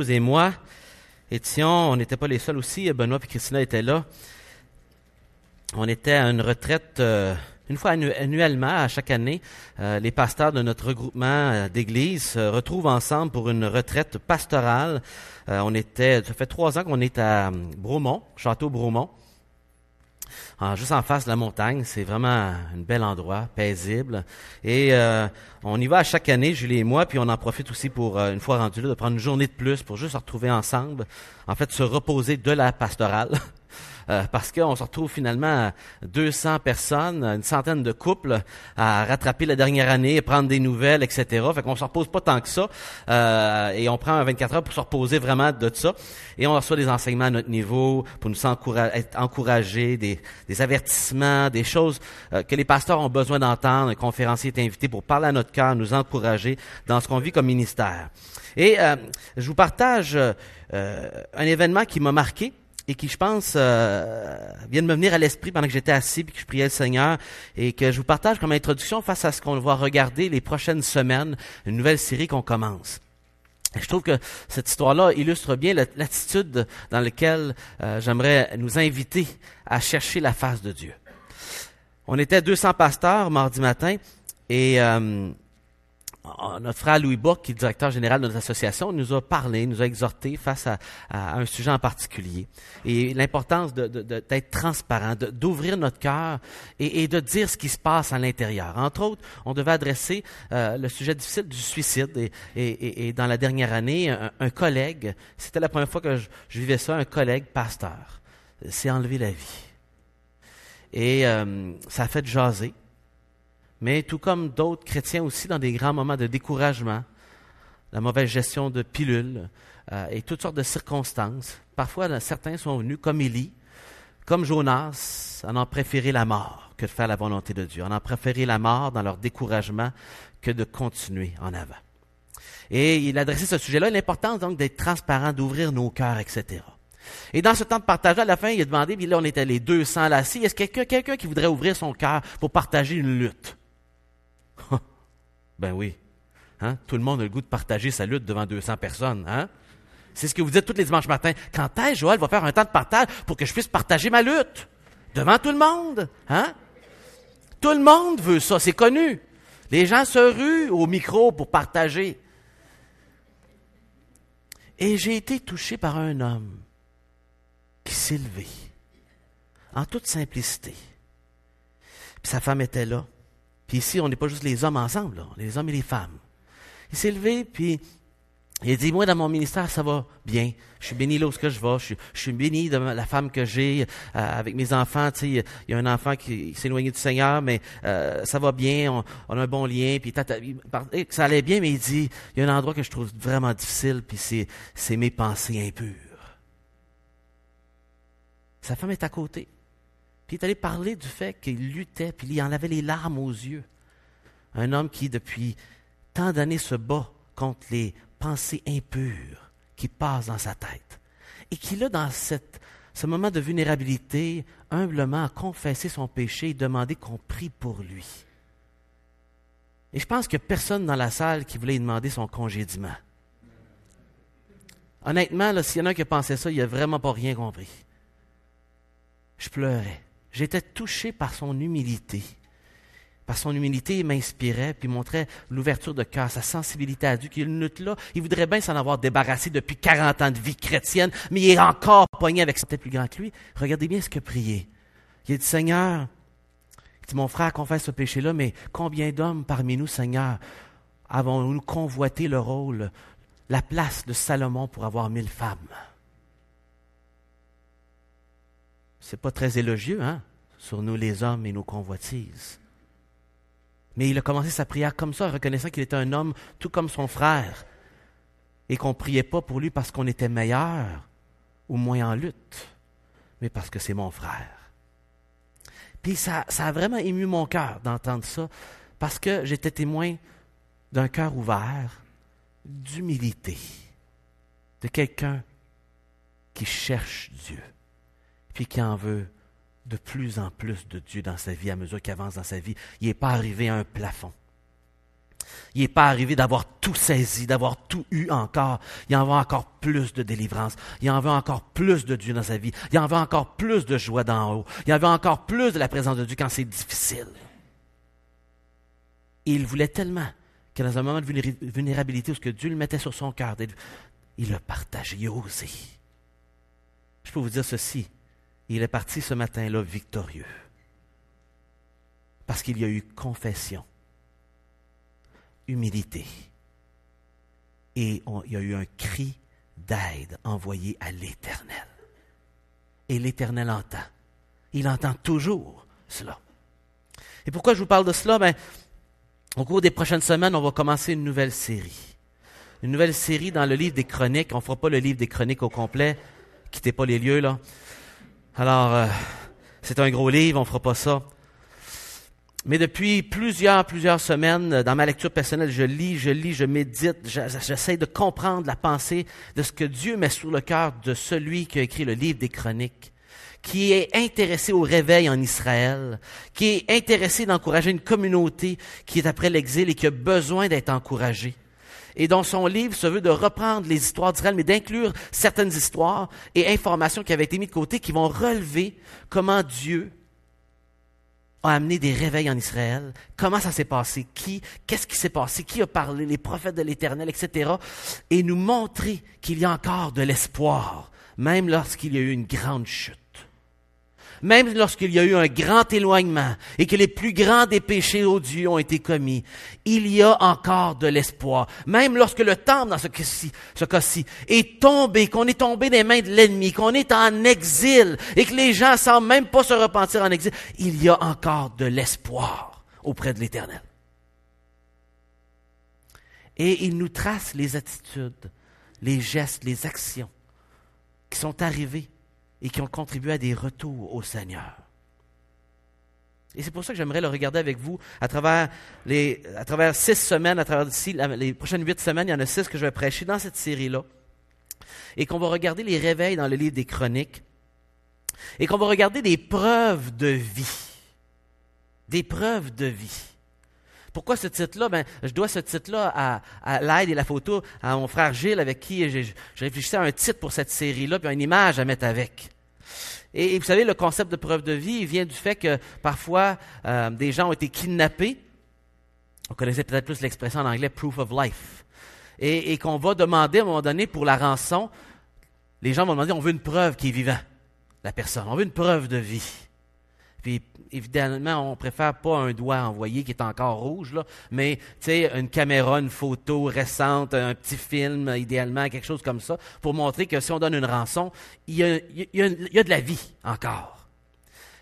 épouse et moi étions, on n'était pas les seuls aussi, Benoît et Christina étaient là. On était à une retraite une fois annuellement, à chaque année. Les pasteurs de notre regroupement d'église se retrouvent ensemble pour une retraite pastorale. Ça fait 3 ans qu'on est à Bromont, Château Bromont. Juste en face de la montagne, c'est vraiment un bel endroit, paisible. Et on y va à chaque année, Julie et moi, puis on en profite aussi pour, une fois rendu là, de prendre une journée de plus pour juste se retrouver ensemble. En fait, se reposer de la pastorale. Parce qu'on se retrouve finalement à 200 personnes, une centaine de couples à rattraper la dernière année, prendre des nouvelles, etc. Fait qu'on se repose pas tant que ça. Et on prend 24 heures pour se reposer vraiment de ça. Et on reçoit des enseignements à notre niveau pour nous être encouragés, des avertissements, des choses que les pasteurs ont besoin d'entendre. Un conférencier est invité pour parler à notre cœur, nous encourager dans ce qu'on vit comme ministère. Et je vous partage un événement qui m'a marqué et qui, je pense, vient de me venir à l'esprit pendant que j'étais assis puis que je priais le Seigneur, et que je vous partage comme introduction face à ce qu'on va regarder les prochaines semaines, une nouvelle série qu'on commence. Et je trouve que cette histoire-là illustre bien l'attitude dans laquelle j'aimerais nous inviter à chercher la face de Dieu. On était 200 pasteurs mardi matin, et notre frère Louis Bourque, qui est le directeur général de notre association, nous a parlé, nous a exhorté face à un sujet en particulier. Et l'importance d'être transparent, d'ouvrir notre cœur et de dire ce qui se passe à l'intérieur. Entre autres, on devait adresser le sujet difficile du suicide. Et dans la dernière année, un collègue, c'était la première fois que je vivais ça, un collègue pasteur s'est enlevé la vie. Et ça a fait jaser. Mais tout comme d'autres chrétiens aussi, dans des grands moments de découragement, la mauvaise gestion de pilules et toutes sortes de circonstances. Parfois, certains sont venus comme Élie, comme Jonas, en préféré la mort que de faire la volonté de Dieu. En préféré la mort dans leur découragement que de continuer en avant. Et il adressait ce sujet-là, l'importance donc d'être transparent, d'ouvrir nos cœurs, etc. Et dans ce temps de partage, à la fin, il a demandé, puis là on était les 200 là assis, est-ce quelqu'un qui voudrait ouvrir son cœur pour partager une lutte? Ben oui. Hein? Tout le monde a le goût de partager sa lutte devant 200 personnes. Hein? C'est ce que vous dites tous les dimanches matins. Quand est-ce Joël va faire un temps de partage pour que je puisse partager ma lutte? Devant tout le monde. Hein? Tout le monde veut ça, c'est connu. Les gens se ruent au micro pour partager. Et j'ai été touché par un homme qui s'est levé en toute simplicité. Puis sa femme était là. Puis ici, on n'est pas juste les hommes ensemble, là, les hommes et les femmes. Il s'est levé, puis il a dit, moi, dans mon ministère, ça va bien. Je suis béni là où je vais. Je suis béni de la femme que j'ai avec mes enfants. Tu sais, il y a un enfant qui s'est éloigné du Seigneur, mais ça va bien. On a un bon lien. Puis ça allait bien, mais il dit, il y a un endroit que je trouve vraiment difficile, puis c'est mes pensées impures. Sa femme est à côté. Puis il est allé parler du fait qu'il luttait, puis il en avait les larmes aux yeux. Un homme qui, depuis tant d'années, se bat contre les pensées impures qui passent dans sa tête. Et qui, là, dans ce moment de vulnérabilité, humblement a confessé son péché et demandé qu'on prie pour lui. Et je pense qu'il n'y a personne dans la salle qui voulait lui demander son congédiement. Honnêtement, là, s'il y en a un qui a pensé ça, il n'a vraiment pas rien compris. Je pleurais. J'étais touché par son humilité. Par son humilité, il m'inspirait, puis montrait l'ouverture de cœur, sa sensibilité à Dieu, qu'il lutte là. Il voudrait bien s'en avoir débarrassé depuis 40 ans de vie chrétienne, mais il est encore pogné avec ça, peut-être plus grand que lui. Regardez bien ce qu'il a prié. Il a dit, Seigneur, il dit, mon frère confesse ce péché-là, mais combien d'hommes parmi nous, Seigneur, avons-nous convoité le rôle, la place de Salomon pour avoir 1000 femmes? C'est pas très élogieux, hein, sur nous les hommes et nos convoitises. Mais il a commencé sa prière comme ça, reconnaissant qu'il était un homme tout comme son frère, et qu'on ne priait pas pour lui parce qu'on était meilleur ou moins en lutte, mais parce que c'est mon frère. Puis ça a vraiment ému mon cœur d'entendre ça, parce que j'étais témoin d'un cœur ouvert, d'humilité, de quelqu'un qui cherche Dieu. Puis qui en veut de plus en plus de Dieu dans sa vie à mesure qu'il avance dans sa vie. Il n'est pas arrivé à un plafond. Il n'est pas arrivé d'avoir tout saisi, d'avoir tout eu encore. Il en veut encore plus de délivrance. Il en veut encore plus de Dieu dans sa vie. Il en veut encore plus de joie d'en haut. Il en veut encore plus de la présence de Dieu quand c'est difficile. Et il voulait tellement que dans un moment de vulnérabilité où ce que Dieu le mettait sur son cœur, il l'a partagé, il a osé. Je peux vous dire ceci, il est parti ce matin-là victorieux. Parce qu'il y a eu confession, humilité, et il y a eu un cri d'aide envoyé à l'Éternel. Et l'Éternel entend. Il entend toujours cela. Et pourquoi je vous parle de cela? Au cours des prochaines semaines, on va commencer une nouvelle série. Une nouvelle série dans le livre des Chroniques. On ne fera pas le livre des Chroniques au complet. Quittez pas les lieux, là. Alors, c'est un gros livre, on ne fera pas ça. Mais depuis plusieurs semaines, dans ma lecture personnelle, je lis, je médite, j'essaie de comprendre la pensée de ce que Dieu met sur le cœur de celui qui a écrit le livre des Chroniques, qui est intéressé au réveil en Israël, qui est intéressé d'encourager une communauté qui est après l'exil et qui a besoin d'être encouragée. Et dont son livre se veut de reprendre les histoires d'Israël, mais d'inclure certaines histoires et informations qui avaient été mises de côté, qui vont relever comment Dieu a amené des réveils en Israël, comment ça s'est passé, qu'est-ce qui s'est passé, qui a parlé, les prophètes de l'Éternel, etc. Et nous montrer qu'il y a encore de l'espoir, même lorsqu'il y a eu une grande chute. Même lorsqu'il y a eu un grand éloignement et que les plus grands des péchés odieux ont été commis, il y a encore de l'espoir. Même lorsque le temple, dans ce cas-ci, est tombé, qu'on est tombé des mains de l'ennemi, qu'on est en exil et que les gens ne semblent même pas se repentir en exil, il y a encore de l'espoir auprès de l'Éternel. Et il nous trace les attitudes, les gestes, les actions qui sont arrivées et qui ont contribué à des retours au Seigneur. Et c'est pour ça que j'aimerais le regarder avec vous à travers 6 semaines, à travers les prochaines 8 semaines, il y en a 6 que je vais prêcher dans cette série-là, et qu'on va regarder les réveils dans le livre des Chroniques, et qu'on va regarder des preuves de vie. Des preuves de vie. Pourquoi ce titre-là? Je dois ce titre-là à l'aide et la photo à mon frère Gilles, avec qui je réfléchissais à un titre pour cette série-là, puis une image à mettre avec. Et vous savez, le concept de preuve de vie, il vient du fait que parfois, des gens ont été kidnappés. On connaissait peut-être plus l'expression en anglais « proof of life ». Et qu'on va demander à un moment donné pour la rançon, les gens vont demander « on veut une preuve qui est vivant, la personne, on veut une preuve de vie ». Puis, évidemment, on préfère pas un doigt envoyé qui est encore rouge, là, mais, tu sais, une caméra, une photo récente, un petit film, idéalement, quelque chose comme ça, pour montrer que si on donne une rançon, il y a de la vie encore.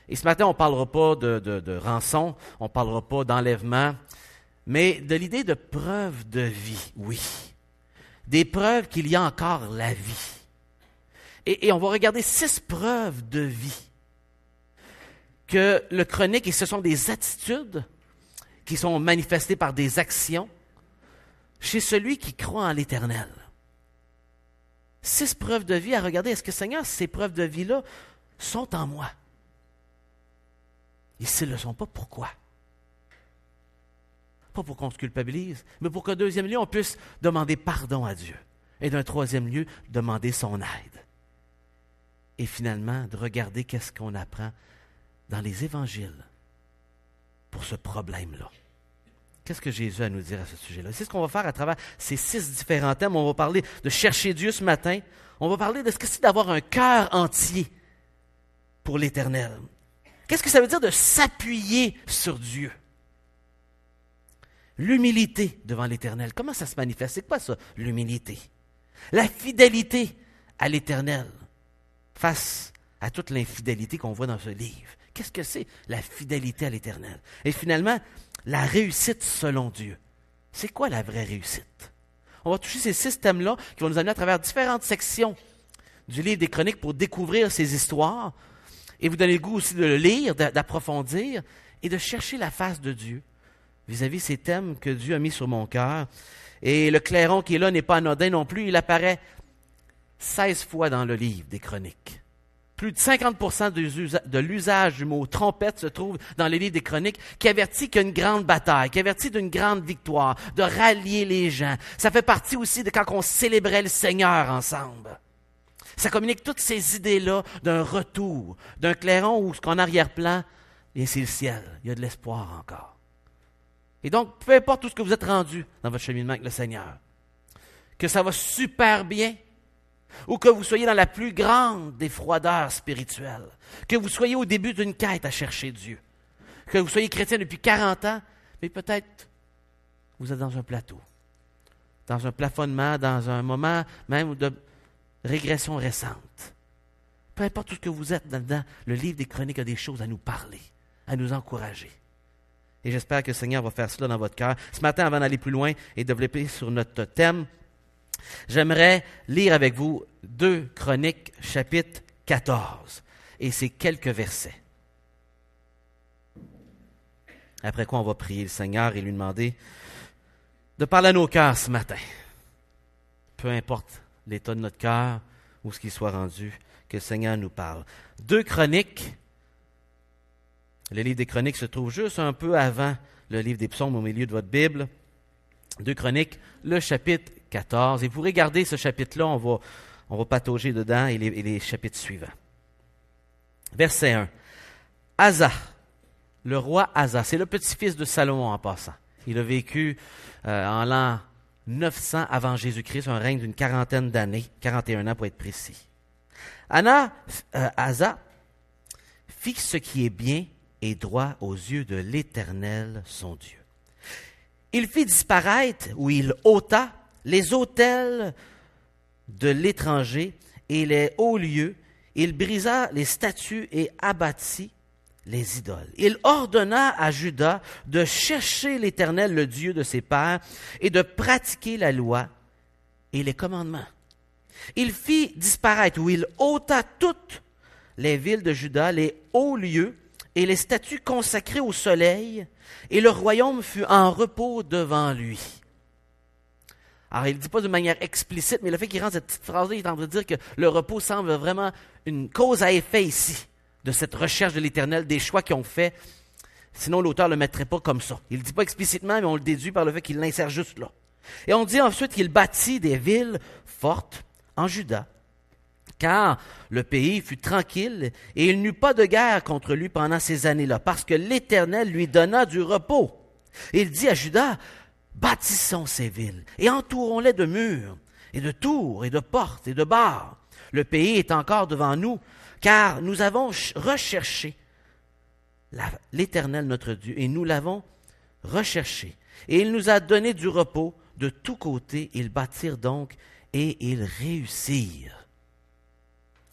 Et ce matin, on ne parlera pas de rançon, on ne parlera pas d'enlèvement, mais de l'idée de preuve de vie, oui. Des preuves qu'il y a encore la vie. Et on va regarder 6 preuves de vie que le chronique, et ce sont des attitudes qui sont manifestées par des actions chez celui qui croit en l'Éternel. 6 preuves de vie à regarder. Est-ce que, Seigneur, ces preuves de vie-là sont en moi? Et s'ils ne le sont pas, pourquoi? Pas pour qu'on se culpabilise, mais pour qu'en deuxième lieu, on puisse demander pardon à Dieu. Et d'un troisième lieu, demander son aide. Et finalement, de regarder qu'est-ce qu'on apprend dans les évangiles pour ce problème-là. Qu'est-ce que Jésus a à nous dire à ce sujet-là? C'est ce qu'on va faire à travers ces 6 différents thèmes. On va parler de chercher Dieu ce matin. On va parler de ce que c'est d'avoir un cœur entier pour l'Éternel. Qu'est-ce que ça veut dire de s'appuyer sur Dieu? L'humilité devant l'Éternel. Comment ça se manifeste? C'est quoi ça, l'humilité? La fidélité à l'Éternel face à toute l'infidélité qu'on voit dans ce livre. Qu'est-ce que c'est, la fidélité à l'Éternel? Et finalement, la réussite selon Dieu. C'est quoi la vraie réussite? On va toucher ces 6 thèmes-là qui vont nous amener à travers différentes sections du livre des Chroniques pour découvrir ces histoires et vous donner le goût aussi de le lire, d'approfondir et de chercher la face de Dieu vis-à-vis ces thèmes que Dieu a mis sur mon cœur. Et le clairon qui est là n'est pas anodin non plus. Il apparaît 16 fois dans le livre des Chroniques. plus de 50% de l'usage du mot trompette se trouve dans les livres des Chroniques, qui avertit qu'il y a une grande bataille, qui avertit d'une grande victoire, de rallier les gens. Ça fait partie aussi de quand on célébrait le Seigneur ensemble. Ça communique toutes ces idées-là d'un retour, d'un clairon où ce qu'en arrière-plan, c'est le ciel. Il y a de l'espoir encore. Et donc, peu importe où ce que vous êtes rendu dans votre cheminement avec le Seigneur, que ça va super bien, ou que vous soyez dans la plus grande des froideurs spirituelles, que vous soyez au début d'une quête à chercher Dieu, que vous soyez chrétien depuis 40 ans, mais peut-être vous êtes dans un plateau, dans un plafonnement, dans un moment même de régression récente. Peu importe où ce que vous êtes là-dedans, le livre des Chroniques a des choses à nous parler, à nous encourager. Et j'espère que le Seigneur va faire cela dans votre cœur. Ce matin, avant d'aller plus loin et développer sur notre thème, j'aimerais lire avec vous 2 Chroniques, chapitre 14, et c'est quelques versets. Après quoi, on va prier le Seigneur et lui demander de parler à nos cœurs ce matin. Peu importe l'état de notre cœur ou ce qu'il soit rendu, que le Seigneur nous parle. 2 Chroniques, le livre des Chroniques se trouve juste un peu avant le livre des Psaumes au milieu de votre Bible. 2 Chroniques, le chapitre 14. Et vous regardez ce chapitre-là, on va patauger dedans et les chapitres suivants. Verset 1. Asa, le roi Asa, c'est le petit-fils de Salomon en passant. Il a vécu en l'an 900 avant Jésus-Christ, un règne d'une quarantaine d'années, 41 ans pour être précis. Asa fit ce qui est bien et droit aux yeux de l'Éternel, son Dieu. Il fit disparaître, ou il ôta, les autels de l'étranger et les hauts lieux. Il brisa les statues et abattit les idoles. Il ordonna à Juda de chercher l'Éternel, le Dieu de ses pères, et de pratiquer la loi et les commandements. Il fit disparaître, ou il ôta toutes les villes de Juda, les hauts lieux et les statues consacrées au soleil, et le royaume fut en repos devant lui. Alors, il ne dit pas de manière explicite, mais le fait qu'il rende cette petite phrase-là, il est en train de dire que le repos semble vraiment une cause à effet ici, de cette recherche de l'Éternel, des choix qu'ils ont faits. Sinon, l'auteur ne le mettrait pas comme ça. Il ne le dit pas explicitement, mais on le déduit par le fait qu'il l'insère juste là. Et on dit ensuite qu'il bâtit des villes fortes en Juda, car le pays fut tranquille et il n'eut pas de guerre contre lui pendant ces années-là, parce que l'Éternel lui donna du repos. Et il dit à Juda, bâtissons ces villes et entourons-les de murs et de tours et de portes et de barres. Le pays est encore devant nous, car nous avons recherché l'Éternel notre Dieu et nous l'avons recherché. Et il nous a donné du repos de tous côtés. Ils bâtirent donc et ils réussirent.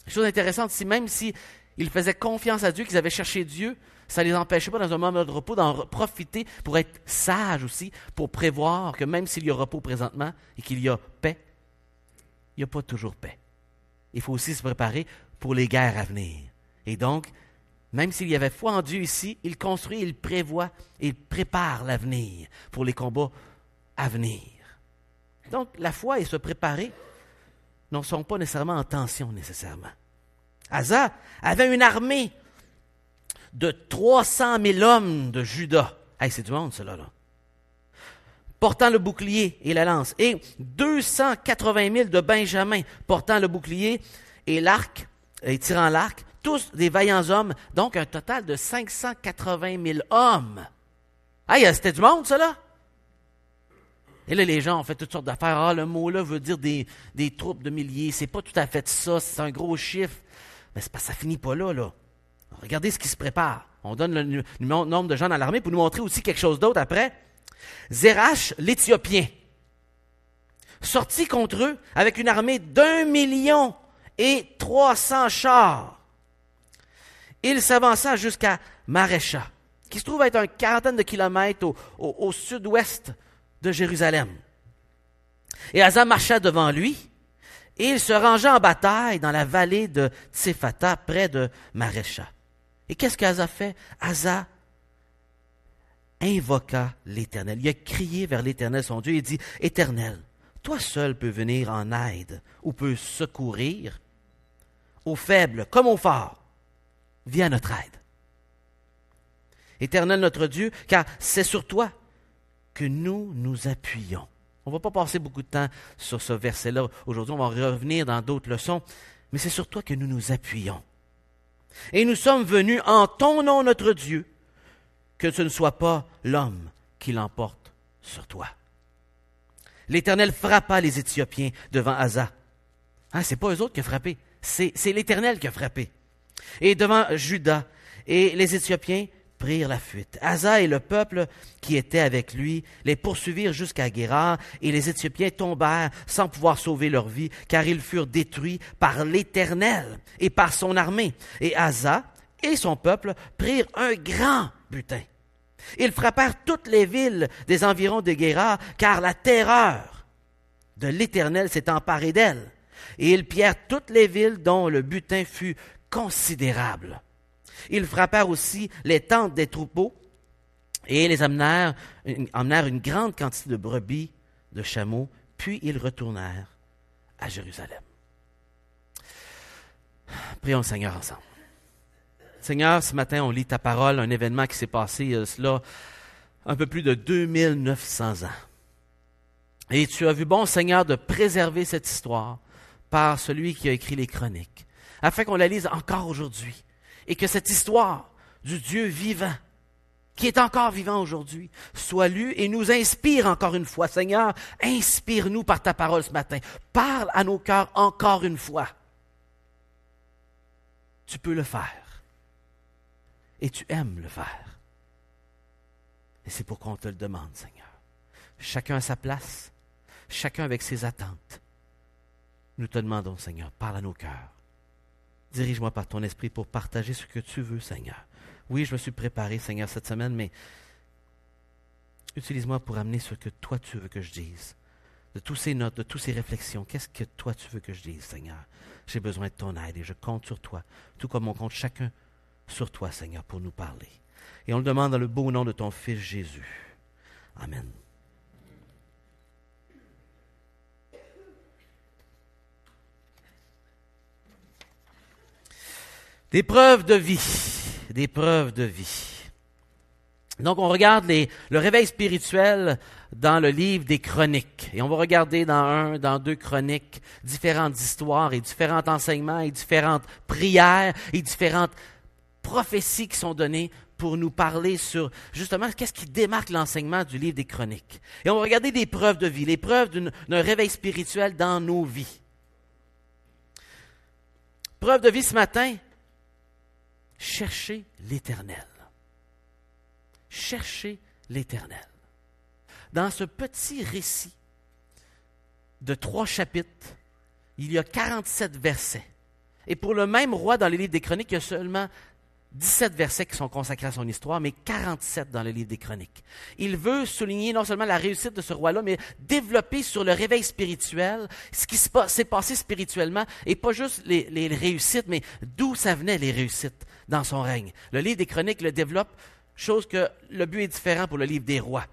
Chose intéressante, même si ils faisaient confiance à Dieu, qu'ils avaient cherché Dieu, ça ne les empêchait pas dans un moment de repos d'en profiter pour être sages aussi, pour prévoir que même s'il y a repos présentement et qu'il y a paix, il n'y a pas toujours paix. Il faut aussi se préparer pour les guerres à venir. Et donc, même s'il y avait foi en Dieu ici, il construit, il prévoit, il prépare l'avenir pour les combats à venir. Donc, la foi et se préparer ne sont pas nécessairement en tension nécessairement. Asa avait une armée de 300 000 hommes de Juda. Hey, c'est du monde, cela, là. Portant le bouclier et la lance. Et 280 000 de Benjamin, portant le bouclier et l'arc, et tirant l'arc. Tous des vaillants hommes. Donc, un total de 580 000 hommes. Hey, c'était du monde, cela. Et là, les gens ont fait toutes sortes d'affaires. Ah, le mot-là veut dire des troupes de milliers. C'est pas tout à fait ça. C'est un gros chiffre. Mais c'est pas, ça finit pas là, là. Regardez ce qui se prépare. On donne le nombre de gens dans l'armée pour nous montrer aussi quelque chose d'autre après. Zérach, l'Éthiopien, sortit contre eux avec une armée d'1 300 000 chars. Il s'avança jusqu'à Marécha, qui se trouve être une quarantaine de kilomètres au sud-ouest de Jérusalem. Et Asa marcha devant lui, et il se rangea en bataille dans la vallée de Tsephata, près de Marécha. Et qu'est-ce qu'Asa fait? Asa invoqua l'Éternel. Il a crié vers l'Éternel, son Dieu, et dit, « Éternel, toi seul peux venir en aide, ou peux secourir. aux faibles comme aux forts. Viens à notre aide. Éternel notre Dieu, car c'est sur toi que nous nous appuyons. On ne va pas passer beaucoup de temps sur ce verset-là aujourd'hui, on va revenir dans d'autres leçons, mais c'est sur toi que nous nous appuyons. Et nous sommes venus en ton nom, notre Dieu, que ce ne soit pas l'homme qui l'emporte sur toi. L'Éternel frappa les Éthiopiens devant Asa. C'est pas eux autres qui ont frappé, c'est l'Éternel qui a frappé. Et devant Juda, et les Éthiopiens prirent la fuite. Asa et le peuple qui était avec lui les poursuivirent jusqu'à Guérar, et les Éthiopiens tombèrent sans pouvoir sauver leur vie, car ils furent détruits par l'Éternel et par son armée. Et Asa et son peuple prirent un grand butin. Ils frappèrent toutes les villes des environs de Guérar, car la terreur de l'Éternel s'est emparée d'elles. Et ils pillèrent toutes les villes dont le butin fut considérable. Ils frappèrent aussi les tentes des troupeaux et les emmenèrent une grande quantité de brebis, de chameaux, puis ils retournèrent à Jérusalem. Prions le Seigneur ensemble. Seigneur, ce matin, on lit ta parole, un événement qui s'est passé cela un peu plus de 2900 ans. Et tu as vu bon, Seigneur, de préserver cette histoire par celui qui a écrit les chroniques, afin qu'on la lise encore aujourd'hui. Et que cette histoire du Dieu vivant, qui est encore vivant aujourd'hui, soit lue et nous inspire encore une fois. Seigneur, inspire-nous par ta parole ce matin. Parle à nos cœurs encore une fois. Tu peux le faire. Et tu aimes le faire. Et c'est pourquoi on te le demande, Seigneur. Chacun à sa place, chacun avec ses attentes. Nous te demandons, Seigneur, parle à nos cœurs. Dirige-moi par ton esprit pour partager ce que tu veux, Seigneur. Oui, je me suis préparé, Seigneur, cette semaine, mais utilise-moi pour amener ce que toi tu veux que je dise. De toutes ces notes, de toutes ces réflexions, qu'est-ce que toi tu veux que je dise, Seigneur? J'ai besoin de ton aide et je compte sur toi, tout comme on compte chacun sur toi, Seigneur, pour nous parler. Et on le demande dans le beau nom de ton Fils Jésus. Amen. Des preuves de vie, des preuves de vie. Donc, on regarde le réveil spirituel dans le livre des Chroniques. Et on va regarder dans 2 Chroniques, différentes histoires et différents enseignements et différentes prières et différentes prophéties qui sont données pour nous parler sur, justement, qu'est-ce qui démarque l'enseignement du livre des Chroniques. Et on va regarder des preuves de vie, les preuves d'un réveil spirituel dans nos vies. Preuve de vie ce matin. Cherchez l'Éternel. Cherchez l'Éternel. Dans ce petit récit de 3 chapitres, il y a 47 versets. Et pour le même roi dans les livres des Chroniques, il y a seulement 17 versets qui sont consacrés à son histoire, mais 47 dans le livre des Chroniques. Il veut souligner non seulement la réussite de ce roi-là, mais développer sur le réveil spirituel, ce qui s'est passé spirituellement, et pas juste les réussites, mais d'où ça venait les réussites dans son règne. Le livre des Chroniques le développe, chose que le but est différent pour le livre des rois.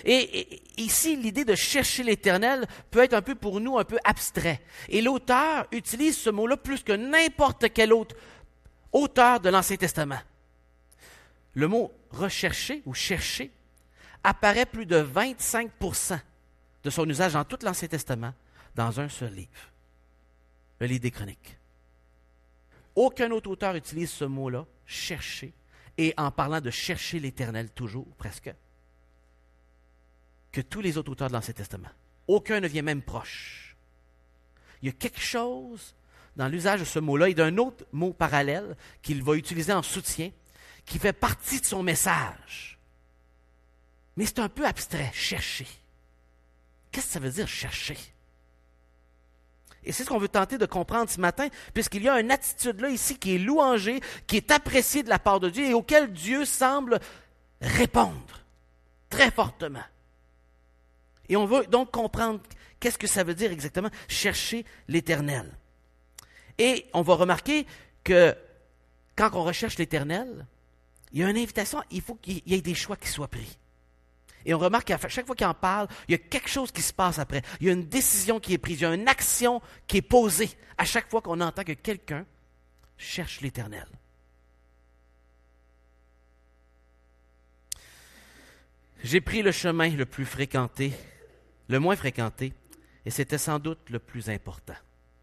Et ici, l'idée de chercher l'Éternel peut être un peu pour nous un peu abstrait. Et l'auteur utilise ce mot-là plus que n'importe quel autre auteur de l'Ancien Testament. Le mot « rechercher » ou « chercher » apparaît plus de 25% de son usage dans tout l'Ancien Testament dans un seul livre, le livre des Chroniques. Aucun autre auteur utilise ce mot-là, « chercher », et en parlant de chercher l'Éternel toujours, presque, que tous les autres auteurs de l'Ancien Testament. Aucun ne vient même proche. Il y a quelque chose dans l'usage de ce mot-là et d'un autre mot parallèle qu'il va utiliser en soutien, qui fait partie de son message. Mais c'est un peu abstrait, chercher. Qu'est-ce que ça veut dire, chercher? Et c'est ce qu'on veut tenter de comprendre ce matin, puisqu'il y a une attitude là ici qui est louangée, qui est appréciée de la part de Dieu et auquel Dieu semble répondre très fortement. Et on veut donc comprendre qu'est-ce que ça veut dire exactement, chercher l'Éternel. Et on va remarquer que quand on recherche l'Éternel, il y a une invitation, il faut qu'il y ait des choix qui soient pris. Et on remarque qu'à chaque fois qu'il en parle, il y a quelque chose qui se passe après. Il y a une décision qui est prise, il y a une action qui est posée à chaque fois qu'on entend que quelqu'un cherche l'Éternel. J'ai pris le chemin le plus fréquenté, le moins fréquenté, et c'était sans doute le plus important.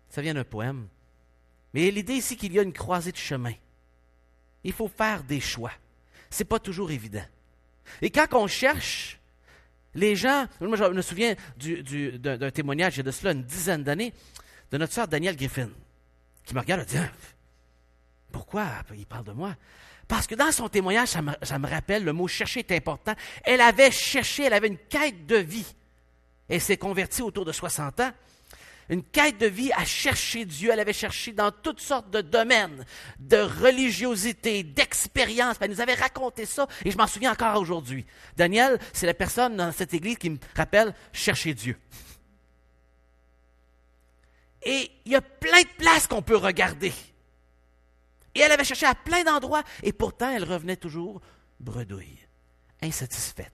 Ça vient d'un poème. Mais l'idée ici qu'il y a une croisée de chemin. Il faut faire des choix. Ce n'est pas toujours évident. Et quand on cherche, les gens... Moi, je me souviens d'un témoignage, il y a de cela une dizaine d'années, de notre sœur Danielle Griffin, qui me regarde et dit « Pourquoi il parle de moi? » Parce que dans son témoignage, ça me rappelle, le mot « chercher » est important. Elle avait cherché, elle avait une quête de vie. Elle s'est convertie autour de 60 ans. Une quête de vie à chercher Dieu. Elle avait cherché dans toutes sortes de domaines, de religiosité, d'expérience. Elle nous avait raconté ça et je m'en souviens encore aujourd'hui. Daniel, c'est la personne dans cette église qui me rappelle chercher Dieu. Et il y a plein de places qu'on peut regarder. Et elle avait cherché à plein d'endroits et pourtant elle revenait toujours bredouille, insatisfaite.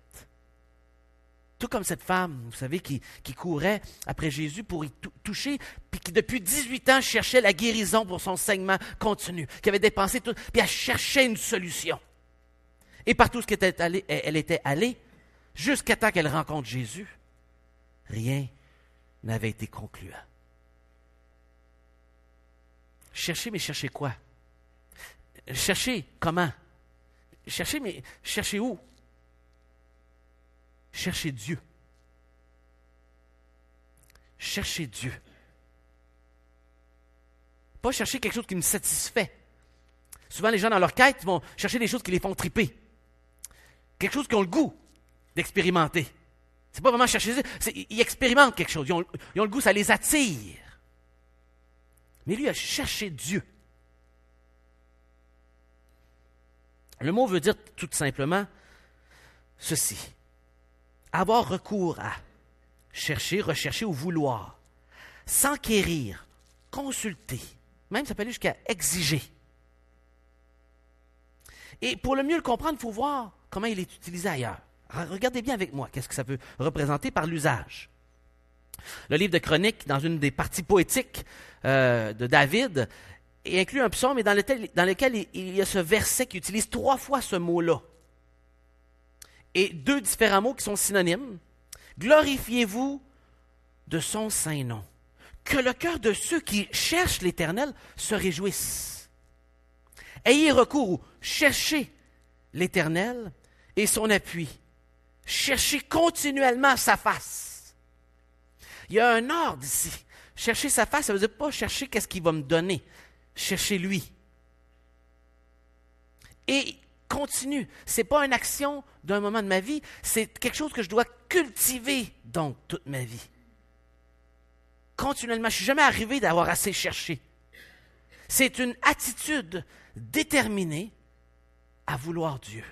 Tout comme cette femme, vous savez, qui courait après Jésus pour y toucher, puis qui depuis 18 ans cherchait la guérison pour son saignement continu, qui avait dépensé tout, puis elle cherchait une solution. Et partout où elle était allée, jusqu'à temps qu'elle rencontre Jésus, rien n'avait été concluant. Chercher, mais chercher quoi? Chercher comment? Chercher, mais chercher où? Chercher Dieu. Chercher Dieu. Pas chercher quelque chose qui me satisfait. Souvent, les gens, dans leur quête, vont chercher des choses qui les font triper. Quelque chose qu'ils ont le goût d'expérimenter. C'est pas vraiment chercher Dieu, ils expérimentent quelque chose. Ils ont le goût, ça les attire. Mais lui a cherché Dieu. Le mot veut dire tout simplement ceci. Avoir recours à chercher, rechercher ou vouloir, s'enquérir, consulter, même ça peut aller jusqu'à exiger. Et pour le mieux le comprendre, il faut voir comment il est utilisé ailleurs. Alors, regardez bien avec moi, qu'est-ce que ça peut représenter par l'usage. Le livre de Chroniques, dans une des parties poétiques de David, inclut un psaume dans lequel il y a ce verset qui utilise 3 fois ce mot-là. Et 2 différents mots qui sont synonymes. Glorifiez-vous de son saint nom. Que le cœur de ceux qui cherchent l'Éternel se réjouisse. Ayez recours ou cherchez l'Éternel et son appui. Cherchez continuellement sa face. Il y a un ordre ici. Chercher sa face, ça veut dire pas chercher qu'est-ce qu'il va me donner. Chercher lui. Et continue. Ce n'est pas une action d'un moment de ma vie, c'est quelque chose que je dois cultiver donc toute ma vie. Continuellement, je ne suis jamais arrivé d'avoir assez cherché. C'est une attitude déterminée à vouloir Dieu,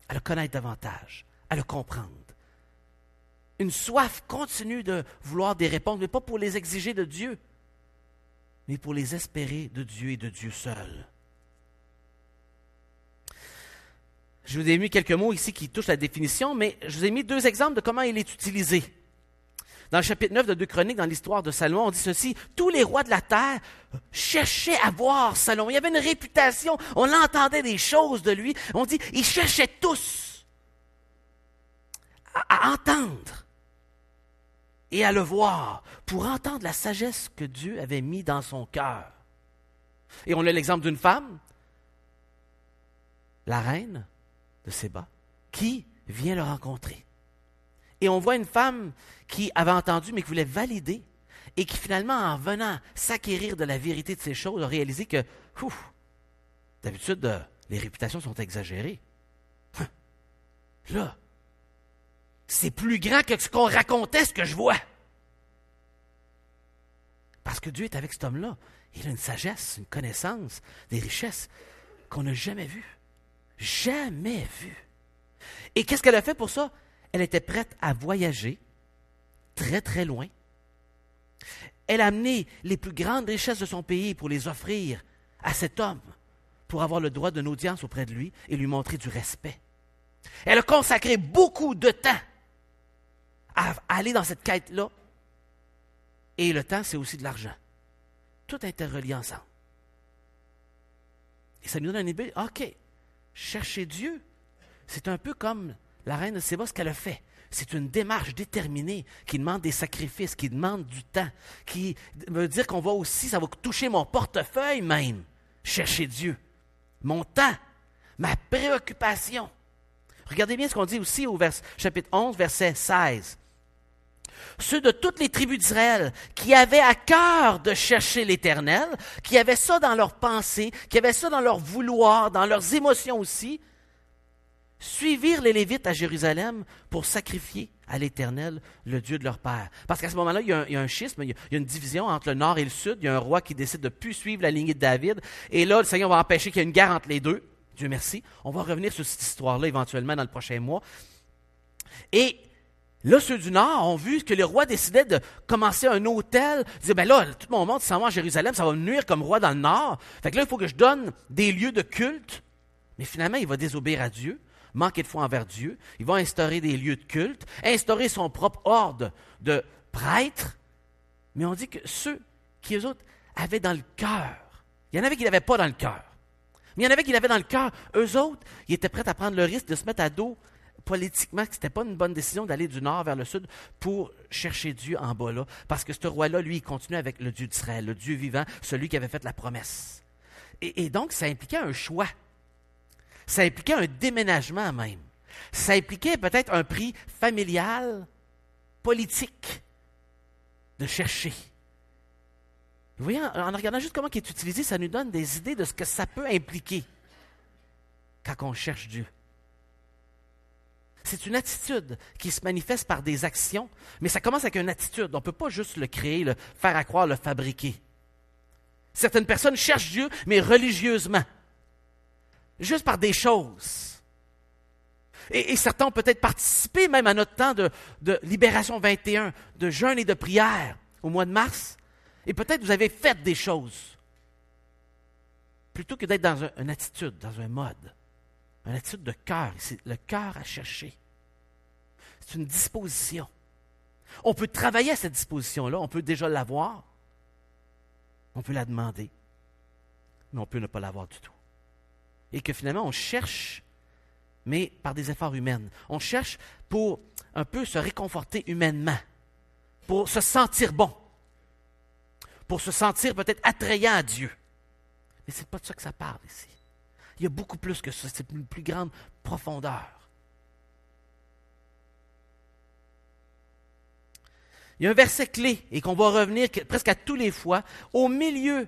à le connaître davantage, à le comprendre. Une soif continue de vouloir des réponses, mais pas pour les exiger de Dieu, mais pour les espérer de Dieu et de Dieu seul. Je vous ai mis quelques mots ici qui touchent la définition, mais je vous ai mis 2 exemples de comment il est utilisé. Dans le chapitre 9 de 2 Chroniques, dans l'histoire de Salomon, on dit ceci: tous les rois de la terre cherchaient à voir Salomon. Il y avait une réputation, on entendait des choses de lui. On dit, ils cherchaient tous à entendre et à le voir pour entendre la sagesse que Dieu avait mis dans son cœur. Et on a l'exemple d'une femme, la reine de Séba, qui vient le rencontrer. Et on voit une femme qui avait entendu, mais qui voulait valider, et qui finalement, en venant s'acquérir de la vérité de ces choses, a réalisé que, d'habitude, les réputations sont exagérées. Là, c'est plus grand que ce qu'on racontait, ce que je vois. Parce que Dieu est avec cet homme-là. Il a une sagesse, une connaissance, des richesses qu'on n'a jamais vues. Jamais vues. Et qu'est-ce qu'elle a fait pour ça? Elle était prête à voyager très, très loin. Elle a amené les plus grandes richesses de son pays pour les offrir à cet homme, pour avoir le droit d'une audience auprès de lui et lui montrer du respect. Elle a consacré beaucoup de temps à aller dans cette quête-là. Et le temps, c'est aussi de l'argent. Tout est interrelié ensemble. Et ça nous donne une idée, OK, chercher Dieu, c'est un peu comme la reine de Séba, ce qu'elle a fait. C'est une démarche déterminée qui demande des sacrifices, qui demande du temps, qui veut dire qu'on va aussi, ça va toucher mon portefeuille même, chercher Dieu. Mon temps, ma préoccupation. Regardez bien ce qu'on dit aussi au chapitre 11, verset 16. Ceux de toutes les tribus d'Israël qui avaient à cœur de chercher l'Éternel, qui avaient ça dans leurs pensées, qui avaient ça dans leur vouloir, dans leurs émotions aussi, suivirent les Lévites à Jérusalem pour sacrifier à l'Éternel, le Dieu de leur père. Parce qu'à ce moment-là, il y a un schisme, il y a une division entre le nord et le sud. Il y a un roi qui décide de ne plus suivre la lignée de David. Et là, le Seigneur va empêcher qu'il y ait une guerre entre les deux. Dieu merci. On va revenir sur cette histoire-là éventuellement dans le prochain mois. Et là, ceux du Nord ont vu que le roi décidait de commencer un hôtel. Ils disaient, ben là, tout mon monde s'en va à Jérusalem, ça va me nuire comme roi dans le Nord. Fait que là, il faut que je donne des lieux de culte. Mais finalement, il va désobéir à Dieu, manquer de foi envers Dieu. Il va instaurer des lieux de culte, instaurer son propre ordre de prêtres. Mais on dit que ceux qui, eux autres, avaient dans le cœur, il y en avait qui n'avaient pas dans le cœur. Mais il y en avait qui l'avaient dans le cœur. Eux autres, ils étaient prêts à prendre le risque de se mettre à dos politiquement, que ce n'était pas une bonne décision d'aller du nord vers le sud pour chercher Dieu en bas là. Parce que ce roi-là, lui, il continuait avec le Dieu d'Israël, le Dieu vivant, celui qui avait fait la promesse. Et donc, ça impliquait un choix. Ça impliquait un déménagement même. Ça impliquait peut-être un prix familial, politique, de chercher. Vous voyez, en regardant juste comment il est utilisé, ça nous donne des idées de ce que ça peut impliquer quand on cherche Dieu. C'est une attitude qui se manifeste par des actions, mais ça commence avec une attitude. On ne peut pas juste le créer, le faire à croire, le fabriquer. Certaines personnes cherchent Dieu, mais religieusement. Juste par des choses. Et certains ont peut-être participé même à notre temps de Libération 21, de jeûne et de prière au mois de mars. Et peut-être vous avez fait des choses. Plutôt que d'être dans une attitude, dans un mode. Une attitude de cœur. C'est le cœur à chercher. C'est une disposition. On peut travailler à cette disposition-là. On peut déjà l'avoir. On peut la demander. Mais on peut ne pas l'avoir du tout. Et que finalement, on cherche, mais par des efforts humains. On cherche pour un peu se réconforter humainement. Pour se sentir bon. Pour se sentir peut-être attrayant à Dieu. Mais ce n'est pas de ça que ça parle ici. Il y a beaucoup plus que ça, c'est une plus grande profondeur. Il y a un verset clé, et qu'on va revenir presque à tous les fois, au milieu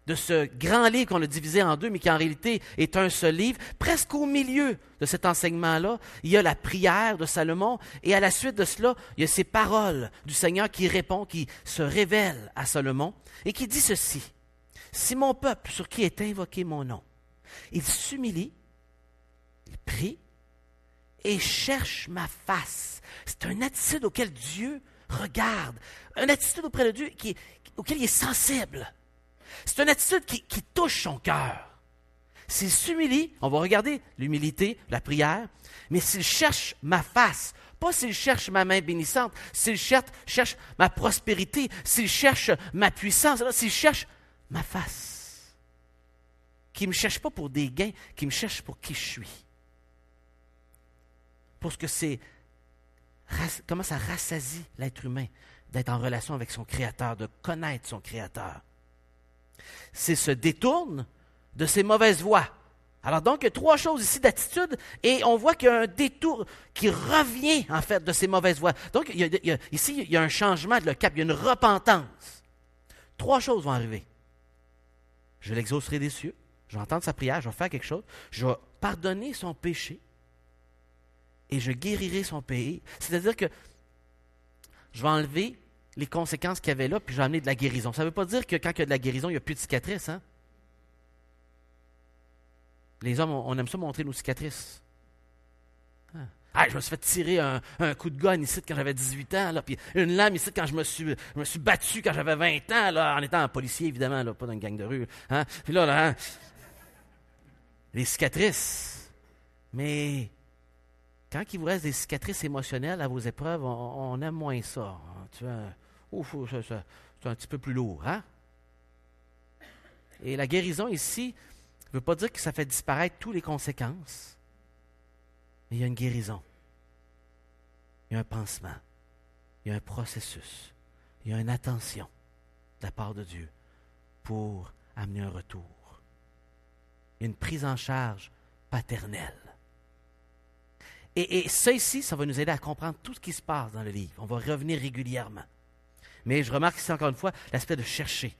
de ce grand livre qu'on a divisé en deux, mais qui en réalité est un seul livre, presque au milieu de cet enseignement-là, il y a la prière de Salomon, et à la suite de cela, il y a ces paroles du Seigneur qui répond, qui se révèlent à Salomon, et qui dit ceci, « Si mon peuple, sur qui est invoqué mon nom, il s'humilie, il prie et cherche ma face. » C'est une attitude auquel Dieu regarde, une attitude auprès de Dieu auquel il est sensible. C'est une attitude qui touche son cœur. S'il s'humilie, on va regarder l'humilité, la prière, mais s'il cherche ma face, pas s'il cherche ma main bénissante, s'il cherche ma prospérité, s'il cherche ma puissance, s'il cherche ma face. Qui ne me cherche pas pour des gains, qui me cherche pour qui je suis. Pour ce que c'est, comment ça rassasie l'être humain d'être en relation avec son Créateur, de connaître son Créateur. C'est se détourne de ses mauvaises voies. Alors donc, il y a trois choses ici d'attitude, et on voit qu'il y a un détour qui revient en fait de ces mauvaises voies. Donc, ici, il y a un changement de le cap, il y a une repentance. Trois choses vont arriver. Je l'exaucerai des cieux. Je vais entendre sa prière, je vais faire quelque chose, je vais pardonner son péché et je guérirai son pays. C'est-à-dire que je vais enlever les conséquences qu'il y avait là, puis je vais amener de la guérison. Ça ne veut pas dire que quand il y a de la guérison, il n'y a plus de cicatrices. Hein? Les hommes, on aime ça montrer nos cicatrices. Ah, je me suis fait tirer un coup de gun ici quand j'avais 18 ans, là, puis une lame ici quand je me suis battu quand j'avais 20 ans, là, en étant un policier, évidemment, là, pas dans une gang de rue. Hein? Puis là, les cicatrices. Mais quand il vous reste des cicatrices émotionnelles à vos épreuves, on aime moins ça. Tu vois, ouf, c'est un petit peu plus lourd, hein? Et la guérison ici ne veut pas dire que ça fait disparaître toutes les conséquences. Mais il y a une guérison. Il y a un pansement. Il y a un processus. Il y a une attention de la part de Dieu pour amener un retour. Il y a une prise en charge paternelle. Et ça ici, ça va nous aider à comprendre tout ce qui se passe dans le livre. On va revenir régulièrement. Mais je remarque ici encore une fois l'aspect de chercher.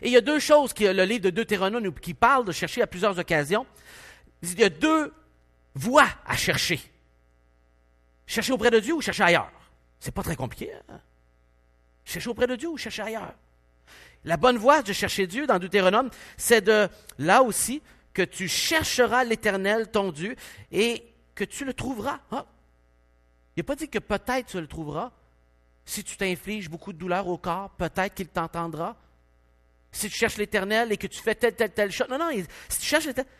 Et il y a deux choses que le livre de Deutéronome qui parle de chercher à plusieurs occasions. Il y a deux voies à chercher. Chercher auprès de Dieu ou chercher ailleurs. C'est pas très compliqué. Hein? Chercher auprès de Dieu ou chercher ailleurs. La bonne voie de chercher Dieu dans Deutéronome, c'est de, là aussi, que tu chercheras l'Éternel, ton Dieu, et que tu le trouveras. Ah. Il n'a pas dit que peut-être tu le trouveras. Si tu t'infliges beaucoup de douleur au corps, peut-être qu'il t'entendra. Si tu cherches l'Éternel et que tu fais telle chose. Non, si tu cherches l'Éternel,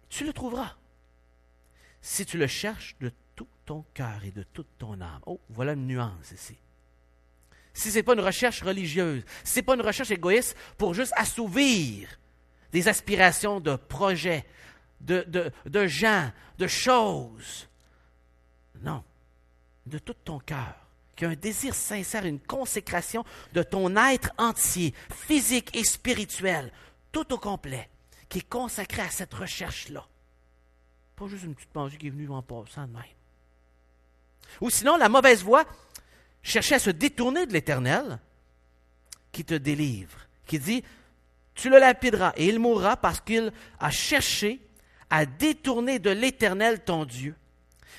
tu le trouveras. Si tu le cherches de tout ton cœur et de toute ton âme. Oh, voilà une nuance ici. Si ce n'est pas une recherche religieuse, si ce n'est pas une recherche égoïste pour juste assouvir des aspirations de projets, de gens, de choses. Non, de tout ton cœur, qui a un désir sincère, une consécration de ton être entier, physique et spirituel, tout au complet, qui est consacré à cette recherche-là. Pas juste une petite pensée qui est venue en passant de même. Ou sinon, la mauvaise voie, chercher à se détourner de l'Éternel, qui te délivre, qui dit, tu le lapideras et il mourra parce qu'il a cherché à détourner de l'Éternel ton Dieu,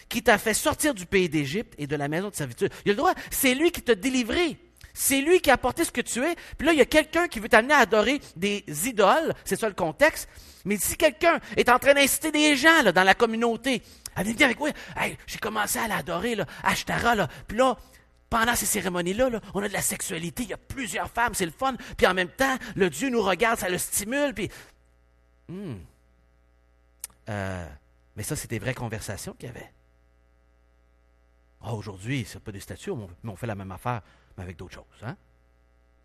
qui t'a fait sortir du pays d'Égypte et de la maison de servitude. Il a le droit, c'est lui qui t'a délivré. C'est lui qui a apporté ce que tu es. Puis là, il y a quelqu'un qui veut t'amener à adorer des idoles. C'est ça le contexte. Mais si quelqu'un est en train d'inciter des gens là, dans la communauté, à venir avec moi, hey, j'ai commencé à l'adorer, là, Ashtara, là. Puis là, pendant ces cérémonies-là, là, on a de la sexualité, il y a plusieurs femmes, c'est le fun. Puis en même temps, le Dieu nous regarde, ça le stimule. Puis, mais ça, c'est des vraies conversations qu'il y avait. Aujourd'hui, ce n'est pas des statues, mais on fait la même affaire, mais avec d'autres choses. Hein?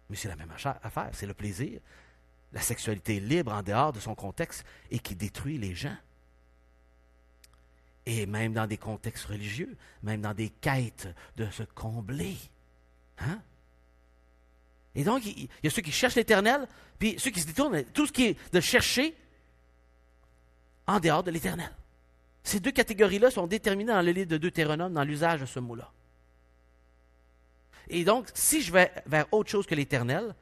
Mais c'est la même affaire, c'est le plaisir. La sexualité libre en dehors de son contexte et qui détruit les gens. Et même dans des contextes religieux, même dans des quêtes de se combler. Hein? Et donc, il y a ceux qui cherchent l'Éternel, puis ceux qui se détournent, tout ce qui est de chercher en dehors de l'Éternel. Ces deux catégories-là sont déterminées dans le livre de Deutéronome, dans l'usage de ce mot-là. Et donc, si je vais vers autre chose que l'Éternel,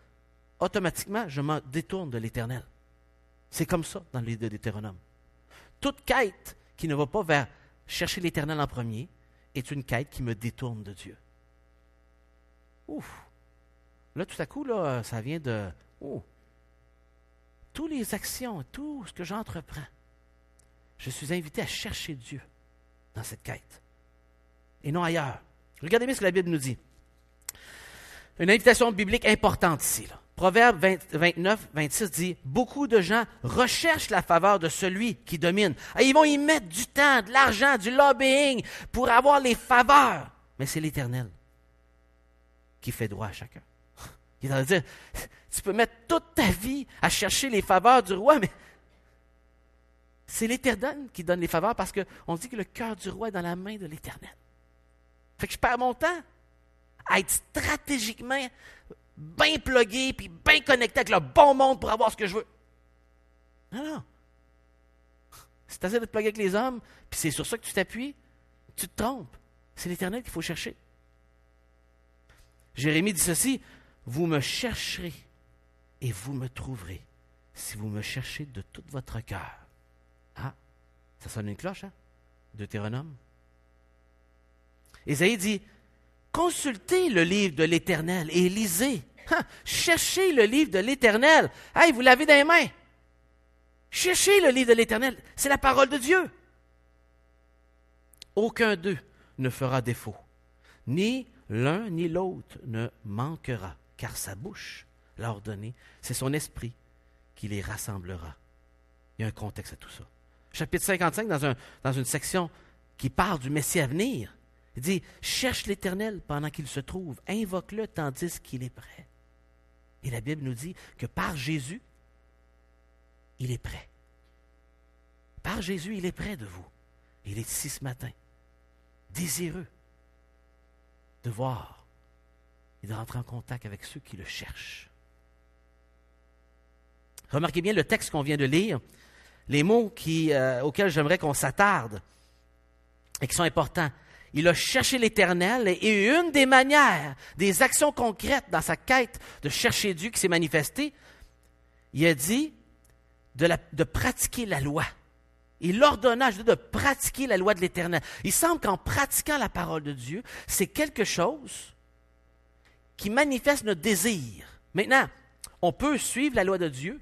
automatiquement, je me détourne de l'Éternel. C'est comme ça dans le livre de Deutéronome. Toute quête qui ne va pas vers chercher l'Éternel en premier est une quête qui me détourne de Dieu. Ouf! Là, tout à coup, là, ça vient de... Oh! Toutes les actions, tout ce que j'entreprends, je suis invité à chercher Dieu dans cette quête. Et non ailleurs. Regardez bien ce que la Bible nous dit. Une invitation biblique importante ici. Là. Proverbe 29, 26 dit « Beaucoup de gens recherchent la faveur de celui qui domine. Et ils vont y mettre du temps, de l'argent, du lobbying pour avoir les faveurs. Mais c'est l'Éternel qui fait droit à chacun. » Il est en train de dire « Tu peux mettre toute ta vie à chercher les faveurs du roi, mais c'est l'Éternel qui donne les faveurs parce qu'on dit que le cœur du roi est dans la main de l'Éternel. Fait que je perds mon temps à être stratégiquement bien plugué puis bien connecté avec le bon monde pour avoir ce que je veux. Non. Si tu essaies de te pluguer avec les hommes, puis c'est sur ça que tu t'appuies, tu te trompes. C'est l'Éternel qu'il faut chercher. Jérémie dit ceci, « Vous me chercherez et vous me trouverez si vous me cherchez de tout votre cœur. » Ah, ça sonne une cloche, hein? Deutéronome. Ésaïe dit, consultez le livre de l'Éternel et lisez. Cherchez le livre de l'Éternel. Hey, vous l'avez dans les mains. Cherchez le livre de l'Éternel. C'est la parole de Dieu. Aucun d'eux ne fera défaut. Ni l'un ni l'autre ne manquera, car sa bouche l'a ordonné. C'est son esprit qui les rassemblera. Il y a un contexte à tout ça. Chapitre 55, dans une section qui parle du Messie à venir. Il dit, cherche l'Éternel pendant qu'il se trouve, invoque-le tandis qu'il est prêt. Et la Bible nous dit que par Jésus, il est prêt. Par Jésus, il est près de vous. Il est ici ce matin, désireux de voir et de rentrer en contact avec ceux qui le cherchent. Remarquez bien le texte qu'on vient de lire, les mots auxquels j'aimerais qu'on s'attarde et qui sont importants. Il a cherché l'Éternel et une des manières, des actions concrètes dans sa quête de chercher Dieu qui s'est manifestée, il a dit de pratiquer la loi. Il ordonna de pratiquer la loi de l'Éternel. Il semble qu'en pratiquant la parole de Dieu, c'est quelque chose qui manifeste notre désir. Maintenant, on peut suivre la loi de Dieu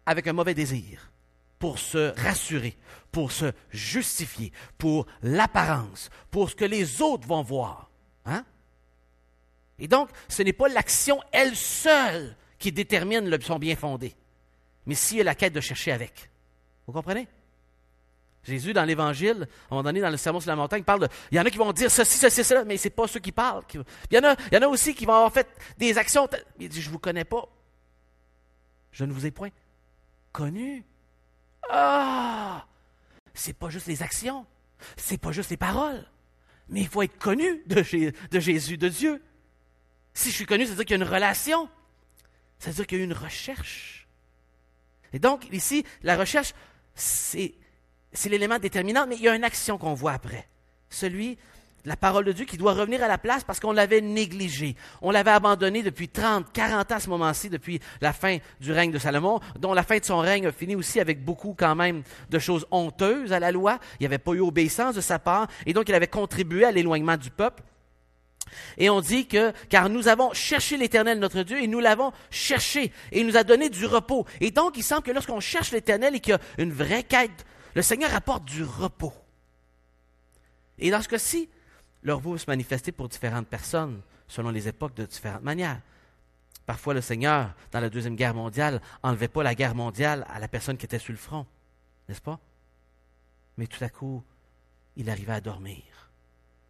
avec un mauvais désir, pour se rassurer, pour se justifier, pour l'apparence, pour ce que les autres vont voir. Hein? Et donc, ce n'est pas l'action elle seule qui détermine son bien fondé, mais s'il y a la quête de chercher avec. Vous comprenez? Jésus, dans l'Évangile, à un moment donné, dans le Sermon sur la montagne, parle de... Il y en a qui vont dire ceci, ceci, cela, mais ce n'est pas ceux qui parlent. Il y en a aussi qui vont avoir fait des actions... Il dit, je ne vous connais pas. Je ne vous ai point connu. Ah! C'est pas juste les actions, c'est pas juste les paroles, mais il faut être connu de Jésus, de Dieu. Si je suis connu, ça veut dire qu'il y a une relation, ça veut dire qu'il y a une recherche. Et donc, ici, la recherche, c'est l'élément déterminant, mais il y a une action qu'on voit après. Celui de la parole de Dieu qui doit revenir à la place parce qu'on l'avait négligé. On l'avait abandonné depuis 30, 40 ans à ce moment-ci, depuis la fin du règne de Salomon, dont la fin de son règne a fini aussi avec beaucoup quand même de choses honteuses à la loi. Il n'y avait pas eu obéissance de sa part, et donc il avait contribué à l'éloignement du peuple. Et on dit que, car nous avons cherché l'Éternel notre Dieu, et nous l'avons cherché, et il nous a donné du repos. Et donc, il semble que lorsqu'on cherche l'Éternel et qu'il y a une vraie quête, le Seigneur apporte du repos. Et dans ce cas-ci, le repos peut se manifester pour différentes personnes, selon les époques, de différentes manières. Parfois, le Seigneur, dans la Deuxième Guerre mondiale, n'enlevait pas la guerre mondiale à la personne qui était sur le front, n'est-ce pas? Mais tout à coup, il arrivait à dormir.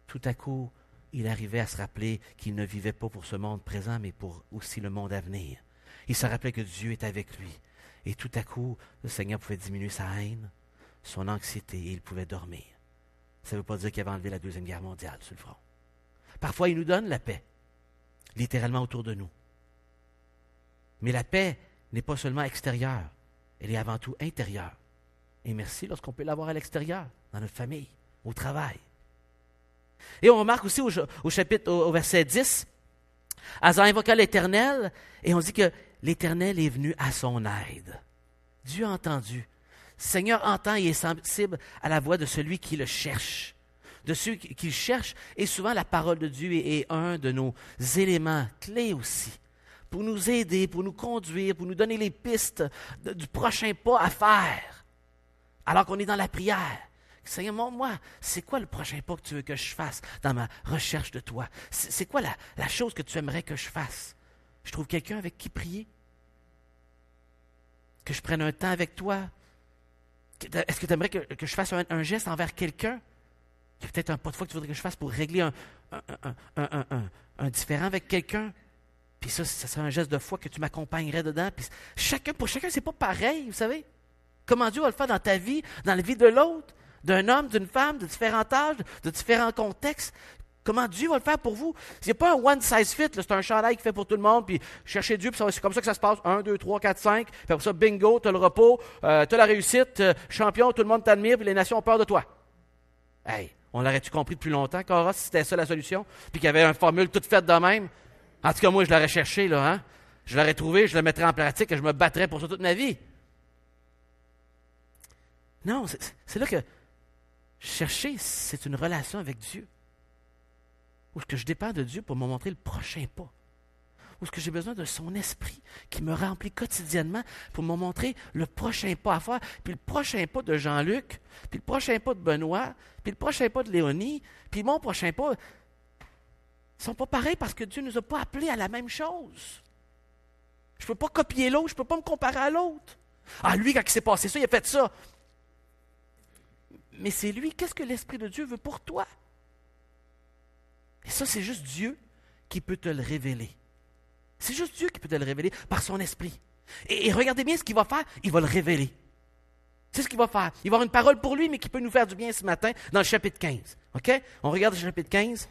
Tout à coup, il arrivait à se rappeler qu'il ne vivait pas pour ce monde présent, mais pour aussi le monde à venir. Il se rappelait que Dieu est avec lui. Et tout à coup, le Seigneur pouvait diminuer sa haine, son anxiété, et il pouvait dormir. Ça ne veut pas dire qu'il avait enlevé la Deuxième Guerre mondiale sur le front. Parfois, il nous donne la paix, littéralement autour de nous. Mais la paix n'est pas seulement extérieure, elle est avant tout intérieure. Et merci lorsqu'on peut l'avoir à l'extérieur, dans notre famille, au travail. Et on remarque aussi au verset 10, Asa invoqua l'Éternel, et on dit que l'Éternel est venu à son aide. Dieu a entendu. Le Seigneur entend et est sensible à la voix de celui qui le cherche. De ceux qui le cherchent, et souvent la parole de Dieu est un de nos éléments clés aussi, pour nous aider, pour nous conduire, pour nous donner les pistes du prochain pas à faire, alors qu'on est dans la prière. Seigneur, montre-moi, c'est quoi le prochain pas que tu veux que je fasse dans ma recherche de toi? C'est quoi la chose que tu aimerais que je fasse? Je trouve quelqu'un avec qui prier? Que je prenne un temps avec toi? Est-ce que tu aimerais que je fasse un geste envers quelqu'un? Il y a peut-être un pas de foi que tu voudrais que je fasse pour régler un différend avec quelqu'un. Puis ça serait un geste de foi que tu m'accompagnerais dedans. Puis pour chacun, c'est pas pareil, vous savez. Comment Dieu va le faire dans ta vie, dans la vie de l'autre, d'un homme, d'une femme, de différents âges, de différents contextes. Comment Dieu va le faire pour vous? Il n'y a pas un one size fit, là, c'est un chandail qui fait pour tout le monde, puis chercher Dieu, puis c'est comme ça que ça se passe. 1, 2, 3, 4, 5, puis après ça, bingo, tu as le repos, tu as la réussite, champion, tout le monde t'admire, puis les nations ont peur de toi. Hey, on l'aurait-tu compris depuis longtemps, Cora, si c'était ça la solution? Puis qu'il y avait une formule toute faite de même? En tout cas, moi, je l'aurais cherché, là, hein? Je l'aurais trouvé, je le mettrais en pratique, et je me battrais pour ça toute ma vie. Non, c'est là que chercher, c'est une relation avec Dieu. Où est-ce que je dépends de Dieu pour me montrer le prochain pas? Où est-ce que j'ai besoin de son esprit qui me remplit quotidiennement pour me montrer le prochain pas à faire, puis le prochain pas de Jean-Luc, puis le prochain pas de Benoît, puis le prochain pas de Léonie, puis mon prochain pas. Ils ne sont pas pareils parce que Dieu ne nous a pas appelés à la même chose. Je ne peux pas copier l'autre, je ne peux pas me comparer à l'autre. Ah, lui, quand il s'est passé ça, il a fait ça. mais c'est lui. Qu'est-ce que l'Esprit de Dieu veut pour toi? Et ça, c'est juste Dieu qui peut te le révéler. C'est juste Dieu qui peut te le révéler par son esprit. Et regardez bien ce qu'il va faire, il va le révéler. C'est ce qu'il va faire. Il va avoir une parole pour lui, mais qui peut nous faire du bien ce matin dans le chapitre 15. OK? On regarde le chapitre 15,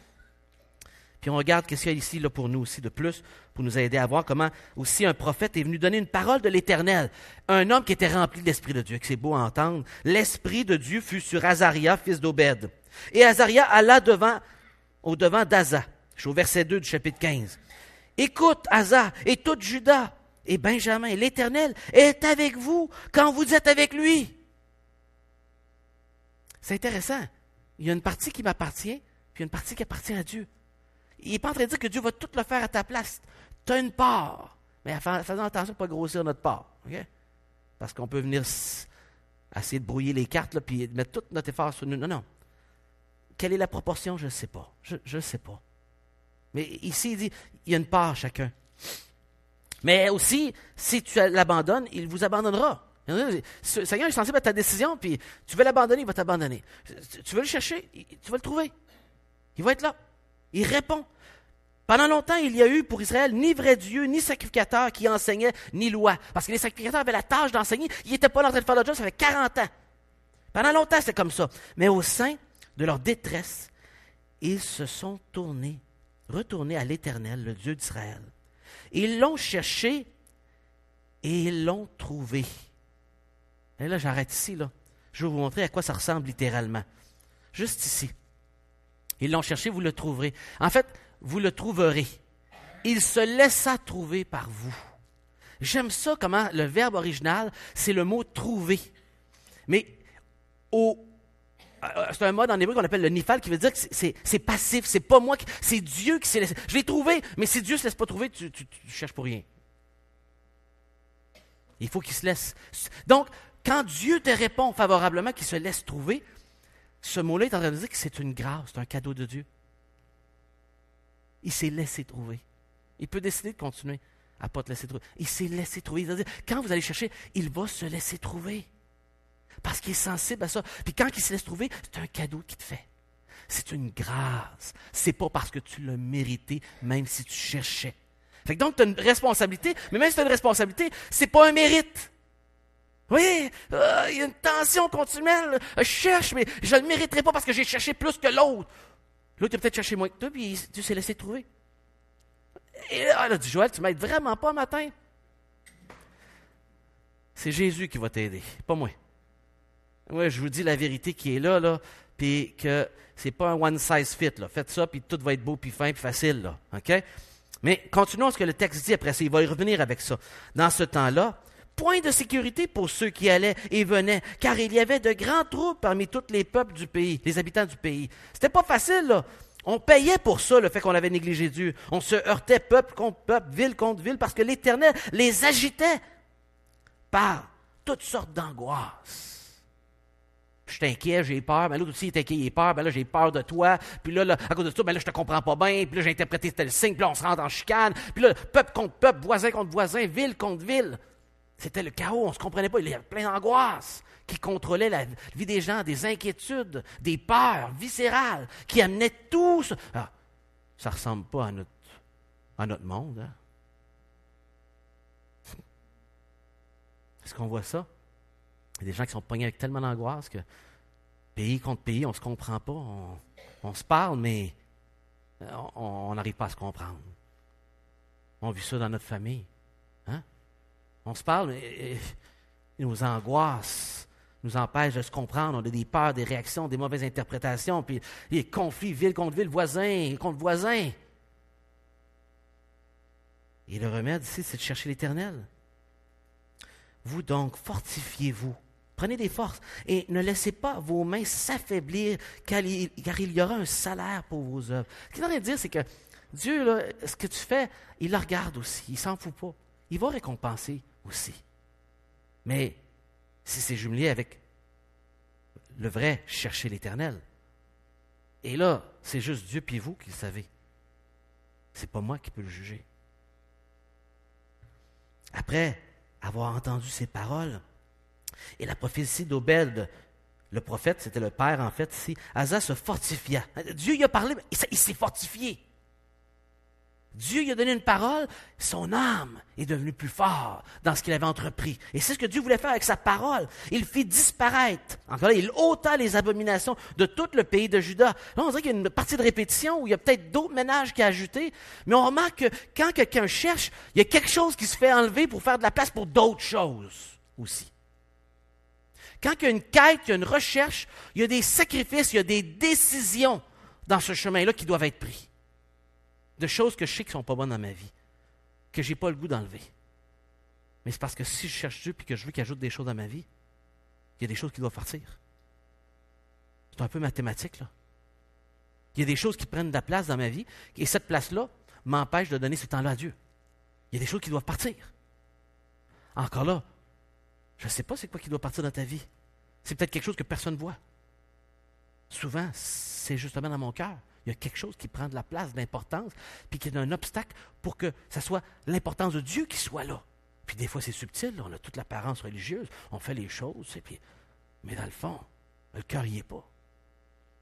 puis on regarde qu'est-ce qu'il y a ici là, pour nous aussi de plus, pour nous aider à voir comment aussi un prophète est venu donner une parole de l'Éternel. Un homme qui était rempli de l'Esprit de Dieu, que c'est beau à entendre. L'Esprit de Dieu fut sur Azaria, fils d'Obed. Et Azaria alla au-devant d'Asa. Je suis au verset 2 du chapitre 15. Écoute, Asa, et tout Juda, et Benjamin, l'Éternel est avec vous quand vous êtes avec lui. C'est intéressant. Il y a une partie qui m'appartient, puis une partie qui appartient à Dieu. Il n'est pas en train de dire que Dieu va tout le faire à ta place. Tu as une part. Mais faisons attention de ne pas grossir notre part. Okay? Parce qu'on peut venir essayer de brouiller les cartes, là, puis mettre tout notre effort sur nous. Non, non. Quelle est la proportion? Je ne sais pas. Je ne sais pas. Mais ici, il dit, il y a une part chacun. Mais aussi, si tu l'abandonnes, il vous abandonnera. Le Seigneur est sensible à ta décision, puis tu veux l'abandonner, il va t'abandonner. Tu veux le chercher, tu vas le trouver. Il va être là. Il répond. Pendant longtemps, il y a eu pour Israël ni vrai Dieu, ni sacrificateur qui enseignait, ni loi. Parce que les sacrificateurs avaient la tâche d'enseigner. Ils n'étaient pas en train de faire le job, ça fait 40 ans. Pendant longtemps, c'était comme ça. Mais au sein de leur détresse, ils se sont retournés à l'Éternel, le Dieu d'Israël. Ils l'ont cherché et ils l'ont trouvé. Et là, j'arrête ici, là. Je vais vous montrer à quoi ça ressemble littéralement. Juste ici. Ils l'ont cherché, vous le trouverez. En fait, vous le trouverez. Il se laissa trouver par vous. J'aime ça, comment le verbe original, c'est le mot trouver. Mais c'est un mode en hébreu qu'on appelle le nifal, qui veut dire que c'est passif, c'est pas moi, c'est Dieu qui s'est laissé. Je l'ai trouvé, mais si Dieu ne se laisse pas trouver, tu cherches pour rien. Il faut qu'il se laisse. Donc, quand Dieu te répond favorablement, qu'il se laisse trouver, ce mot-là est en train de dire que c'est une grâce, c'est un cadeau de Dieu. Il s'est laissé trouver. Il peut décider de continuer à ne pas te laisser trouver. Il s'est laissé trouver. C'est-à-dire, quand vous allez chercher, il va se laisser trouver. Parce qu'il est sensible à ça. Puis quand il se laisse trouver, c'est un cadeau qu'il te fait. C'est une grâce. C'est pas parce que tu l'as mérité, même si tu cherchais. Fait que donc, tu as une responsabilité, mais même si tu as une responsabilité, c'est pas un mérite. Oui, il y a une tension continuelle. Je cherche, mais je ne le mériterai pas parce que j'ai cherché plus que l'autre. L'autre a peut-être cherché moins que toi, puis Dieu s'est laissé trouver. Et là, elle a dit, Joël, tu m'aides vraiment pas matin. C'est Jésus qui va t'aider, pas moi. Oui, je vous dis la vérité qui est là, puis que c'est pas un one size fit, là. Faites ça, puis tout va être beau, puis fin, puis facile, là. OK? Mais continuons ce que le texte dit après ça. Il va y revenir avec ça. Dans ce temps-là, point de sécurité pour ceux qui allaient et venaient, car il y avait de grands troubles parmi tous les peuples du pays, les habitants du pays. C'était pas facile, là. On payait pour ça, le fait qu'on avait négligé Dieu. On se heurtait peuple contre peuple, ville contre ville, parce que l'Éternel les agitait par toutes sortes d'angoisses. Je suis inquiet, j'ai peur, mais l'autre aussi est inquiet, il a peur, ben là j'ai peur de toi, puis là, à cause de ça, ben là je te comprends pas bien, puis là j'ai interprété tel signe, puis là on se rentre en chicane, puis là peuple contre peuple, voisin contre voisin, ville contre ville. C'était le chaos, on ne se comprenait pas, il y avait plein d'angoisses qui contrôlaient la vie des gens, des inquiétudes, des peurs viscérales, qui amenaient tout ça. Alors, ça ne ressemble pas à notre monde. Hein? Est-ce qu'on voit ça? Il y a des gens qui sont pognés avec tellement d'angoisse que pays contre pays, on ne se comprend pas. On se parle, mais on n'arrive pas à se comprendre. On vit ça dans notre famille. Hein? On se parle, mais nos angoisses nous empêchent de se comprendre. On a des peurs, des réactions, des mauvaises interprétations, puis les conflits, ville contre ville, voisin contre voisin. Et le remède ici, c'est de chercher l'Éternel. Vous donc, fortifiez-vous. Prenez des forces et ne laissez pas vos mains s'affaiblir, car il y aura un salaire pour vos œuvres. Ce qu'il est en train de dire, c'est que Dieu, là, ce que tu fais, il le regarde aussi. Il ne s'en fout pas. Il va récompenser aussi. Mais si c'est jumelé avec le vrai, chercher l'Éternel. Et là, c'est juste Dieu puis vous qui le savez. C'est pas moi qui peux le juger. Après avoir entendu ces paroles, et la prophétie d'Obed Le prophète, c'était le père en fait ici. Asa se fortifia. Dieu lui a parlé, mais il s'est fortifié. Dieu lui a donné une parole, son âme est devenue plus forte dans ce qu'il avait entrepris. Et c'est ce que Dieu voulait faire avec sa parole. Il fit disparaître, encore là, il ôta les abominations de tout le pays de Juda. Là, on dirait qu'il y a une partie de répétition où il y a peut-être d'autres ménages qui a ajouté, mais on remarque que quand quelqu'un cherche, il y a quelque chose qui se fait enlever pour faire de la place pour d'autres choses aussi. Quand il y a une quête, il y a une recherche, il y a des sacrifices, il y a des décisions dans ce chemin-là qui doivent être pris. De choses que je sais qui ne sont pas bonnes dans ma vie, que je n'ai pas le goût d'enlever. Mais c'est parce que si je cherche Dieu et que je veux qu'il ajoute des choses dans ma vie, il y a des choses qui doivent partir. C'est un peu mathématique, là. Il y a des choses qui prennent de la place dans ma vie, et cette place-là m'empêche de donner ce temps-là à Dieu. Il y a des choses qui doivent partir. Encore là, je ne sais pas c'est quoi qui doit partir dans ta vie. C'est peut-être quelque chose que personne ne voit. Souvent, c'est justement dans mon cœur. Il y a quelque chose qui prend de la place, de l'importance, puis qui est un obstacle pour que ça soit l'importance de Dieu qui soit là. Puis des fois, c'est subtil, là, on a toute l'apparence religieuse, on fait les choses, et puis, mais dans le fond, le cœur n'y est pas.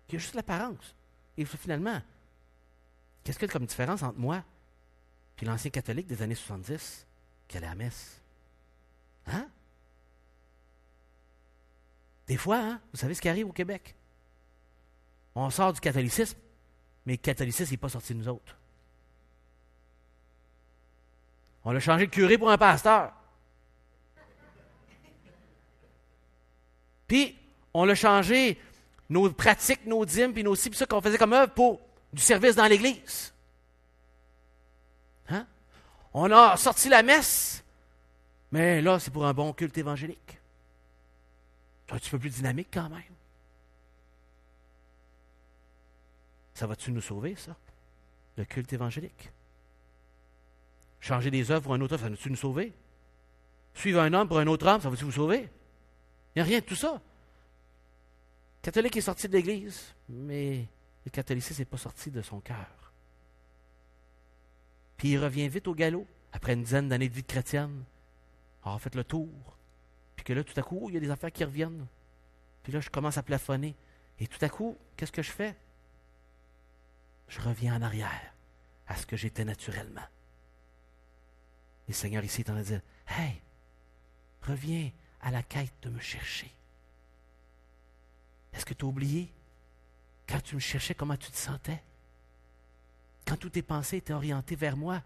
Il y a juste l'apparence. Et finalement, qu'est-ce qu'il y a comme différence entre moi et l'ancien catholique des années 70 qui allait à la messe? Hein? Des fois, hein, vous savez ce qui arrive au Québec? On sort du catholicisme, mais le catholicisme n'est pas sorti de nous autres. On a changé de curé pour un pasteur. Puis, on a changé nos pratiques, nos dîmes, puis nos ci, puis ça qu'on faisait comme œuvre pour du service dans l'Église. Hein? On a sorti la messe, mais là, c'est pour un bon culte évangélique. C'est un petit peu plus dynamique quand même. Ça va-tu nous sauver, ça? Le culte évangélique? Changer des œuvres pour un autre œuvre, ça va-tu nous sauver? Suivre un homme pour un autre homme, ça va-tu vous sauver? Il n'y a rien de tout ça. Le catholique est sorti de l'Église, mais le catholicisme n'est pas sorti de son cœur. Puis il revient vite au galop, après une dizaine d'années de vie de chrétienne. Alors, faites le tour. Puis que là, tout à coup, il y a des affaires qui reviennent. Puis là, je commence à plafonner. Et tout à coup, qu'est-ce que je fais? Je reviens en arrière à ce que j'étais naturellement. Et le Seigneur ici est en train de dire, « Hey, reviens à la quête de me chercher. » Est-ce que tu as oublié quand tu me cherchais, comment tu te sentais? Quand toutes tes pensées étaient orientées vers moi,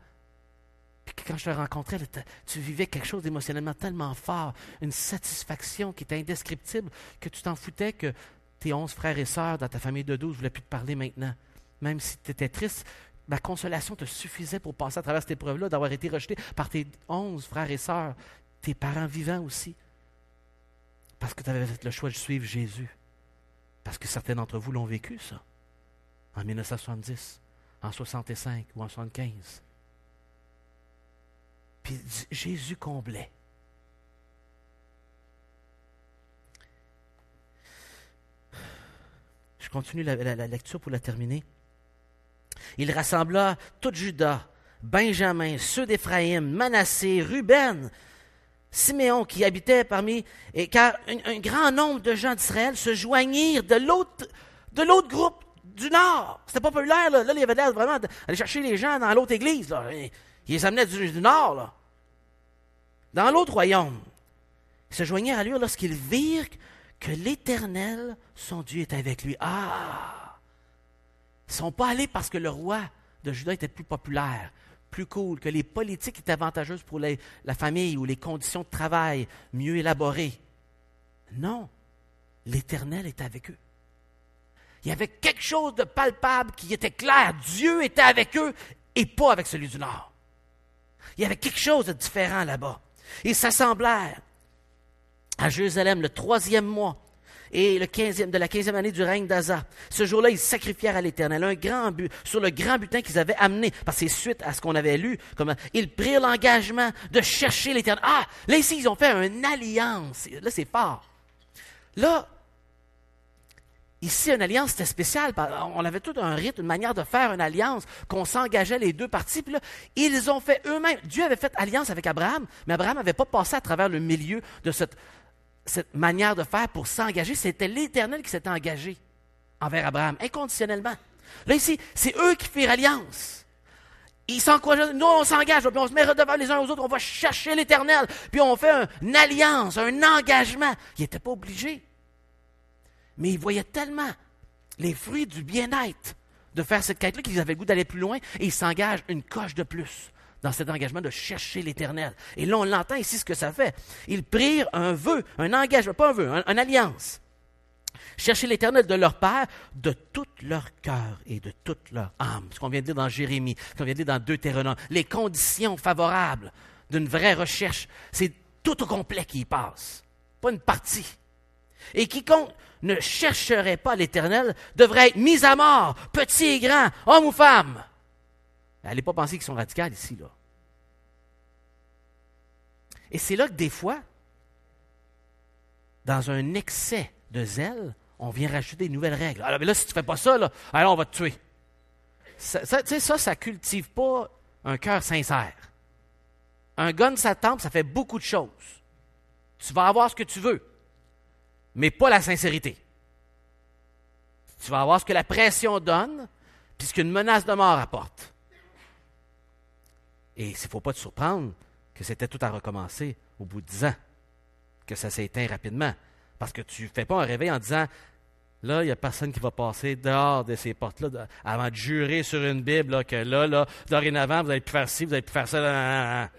puis que quand je te rencontrais, tu vivais quelque chose d'émotionnellement tellement fort, une satisfaction qui était indescriptible, que tu t'en foutais que tes 11 frères et sœurs dans ta famille de 12 ne voulaient plus te parler maintenant. Même si tu étais triste, ma consolation te suffisait pour passer à travers cette épreuve-là, d'avoir été rejeté par tes 11 frères et sœurs, tes parents vivants aussi. Parce que tu avais fait le choix de suivre Jésus. Parce que certains d'entre vous l'ont vécu, ça. En 1970, en 65 ou en 75. Puis Jésus comblait. Je continue la lecture pour la terminer. Il rassembla tout Juda, Benjamin, ceux d'Éphraïm, Manassé, Ruben, Siméon qui habitait parmi... car un grand nombre de gens d'Israël se joignirent de l'autre groupe du Nord. C'était pas populaire, là. Là, il y avait l'air vraiment d'aller chercher les gens dans l'autre église. Là. Il les amenait du Nord, là. Dans l'autre royaume. Ils se joignirent à lui lorsqu'ils virent que l'Éternel, son Dieu, était avec lui. Ah! Ils ne sont pas allés parce que le roi de Juda était plus populaire, plus cool, que les politiques étaient avantageuses pour la famille ou les conditions de travail mieux élaborées. Non, l'Éternel était avec eux. Il y avait quelque chose de palpable qui était clair. Dieu était avec eux et pas avec celui du Nord. Il y avait quelque chose de différent là-bas. Ils s'assemblèrent à Jérusalem le 3e mois et de la 15e année du règne d'Asa. Ce jour-là, ils sacrifièrent à l'Éternel sur le grand butin qu'ils avaient amené. Parce que c'est suite à ce qu'on avait lu. Ils prirent l'engagement de chercher l'Éternel. Ah, là ici, ils ont fait une alliance. Là, c'est fort. Là, ici, une alliance, c'était spécial. On avait tout un rite, une manière de faire une alliance, qu'on s'engageait les deux parties. Puis là, ils ont fait eux-mêmes. Dieu avait fait alliance avec Abraham, mais Abraham n'avait pas passé à travers le milieu de cette cette manière de faire pour s'engager. C'était l'Éternel qui s'était engagé envers Abraham, inconditionnellement. Là, ici, c'est eux qui firent alliance. Ils s'encouragent. Nous, on s'engage, puis on se met redevant les uns aux autres, on va chercher l'Éternel, puis on fait une alliance, un engagement. Ils n'étaient pas obligés. Mais ils voyaient tellement les fruits du bien-être de faire cette quête-là qu'ils avaient le goût d'aller plus loin, et ils s'engagent une coche de plus dans cet engagement de chercher l'Éternel. Et là, on l'entend ici ce que ça fait. Ils prirent un vœu, un engagement, pas un vœu, une alliance. Chercher l'Éternel de leur Père de tout leur cœur et de toute leur âme. Ce qu'on vient de dire dans Jérémie, ce qu'on vient de dire dans Deutéronome. Les conditions favorables d'une vraie recherche, c'est tout au complet qui y passe, pas une partie. Et quiconque ne chercherait pas l'Éternel devrait être mis à mort, petit et grand, homme ou femme. N'allez pas penser qu'ils sont radicaux ici, là. Et c'est là que des fois, dans un excès de zèle, on vient rajouter des nouvelles règles. Alors, mais là, si tu ne fais pas ça, là, alors on va te tuer. Ça ne cultive pas un cœur sincère. Un gun, ça tempe, ça fait beaucoup de choses. Tu vas avoir ce que tu veux, mais pas la sincérité. Tu vas avoir ce que la pression donne, puis ce qu'une menace de mort apporte. Et il ne faut pas te surprendre que c'était tout à recommencer au bout de 10 ans, que ça s'est éteint rapidement. Parce que tu ne fais pas un réveil en disant, là, il n'y a personne qui va passer dehors de ces portes-là avant de jurer sur une Bible là, que là, dorénavant, vous n'allez plus faire ci, vous n'allez plus faire ça.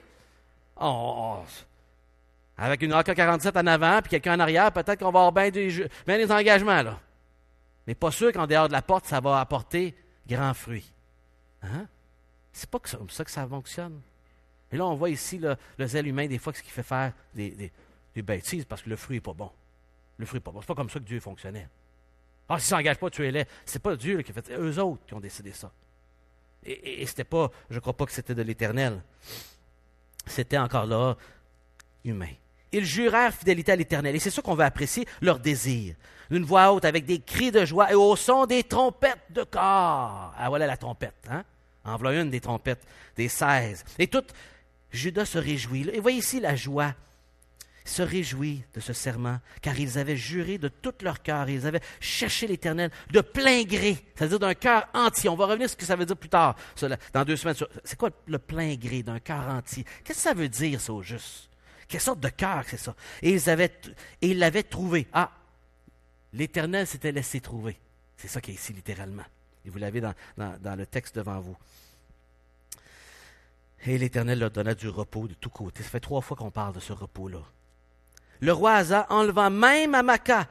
Avec une AK-47 en avant puis quelqu'un en arrière, peut-être qu'on va avoir bien des engagements. Là. Mais pas sûr qu'en dehors de la porte, ça va apporter grand fruit. Hein? C'est pas comme ça que ça fonctionne. Et là, on voit ici le zèle humain, des fois, ce qui fait faire des bêtises parce que le fruit n'est pas bon. Le fruit n'est pas bon. C'est pas comme ça que Dieu fonctionnait. Ah, s'ils ne s'engagent pas, tuez-les. C'est pas Dieu là, qui a fait ça. Eux autres qui ont décidé ça. Et c'était pas, je ne crois pas que c'était de l'Éternel. C'était encore là, humain. Ils jurèrent fidélité à l'Éternel. Et c'est ça qu'on va apprécier, leur désir. D'une voix haute, avec des cris de joie et au son des trompettes de corps. Ah, voilà la trompette, hein? En voilà une des trompettes, des 16. Et tout, Judas se réjouit. Et voyez ici la joie. Se réjouit de ce serment, car ils avaient juré de tout leur cœur, ils avaient cherché l'Éternel de plein gré, c'est-à-dire d'un cœur entier. On va revenir sur ce que ça veut dire plus tard, dans 2 semaines. C'est quoi le plein gré d'un cœur entier? Qu'est-ce que ça veut dire, ça, au juste? Quelle sorte de cœur c'est ça? Et ils l'avaient trouvé. Ah, l'Éternel s'était laissé trouver. C'est ça qui est ici, littéralement. Et vous l'avez dans le texte devant vous. Et l'Éternel leur donna du repos de tous côtés. Ça fait 3 fois qu'on parle de ce repos-là. Le roi Asa enleva même à Maca,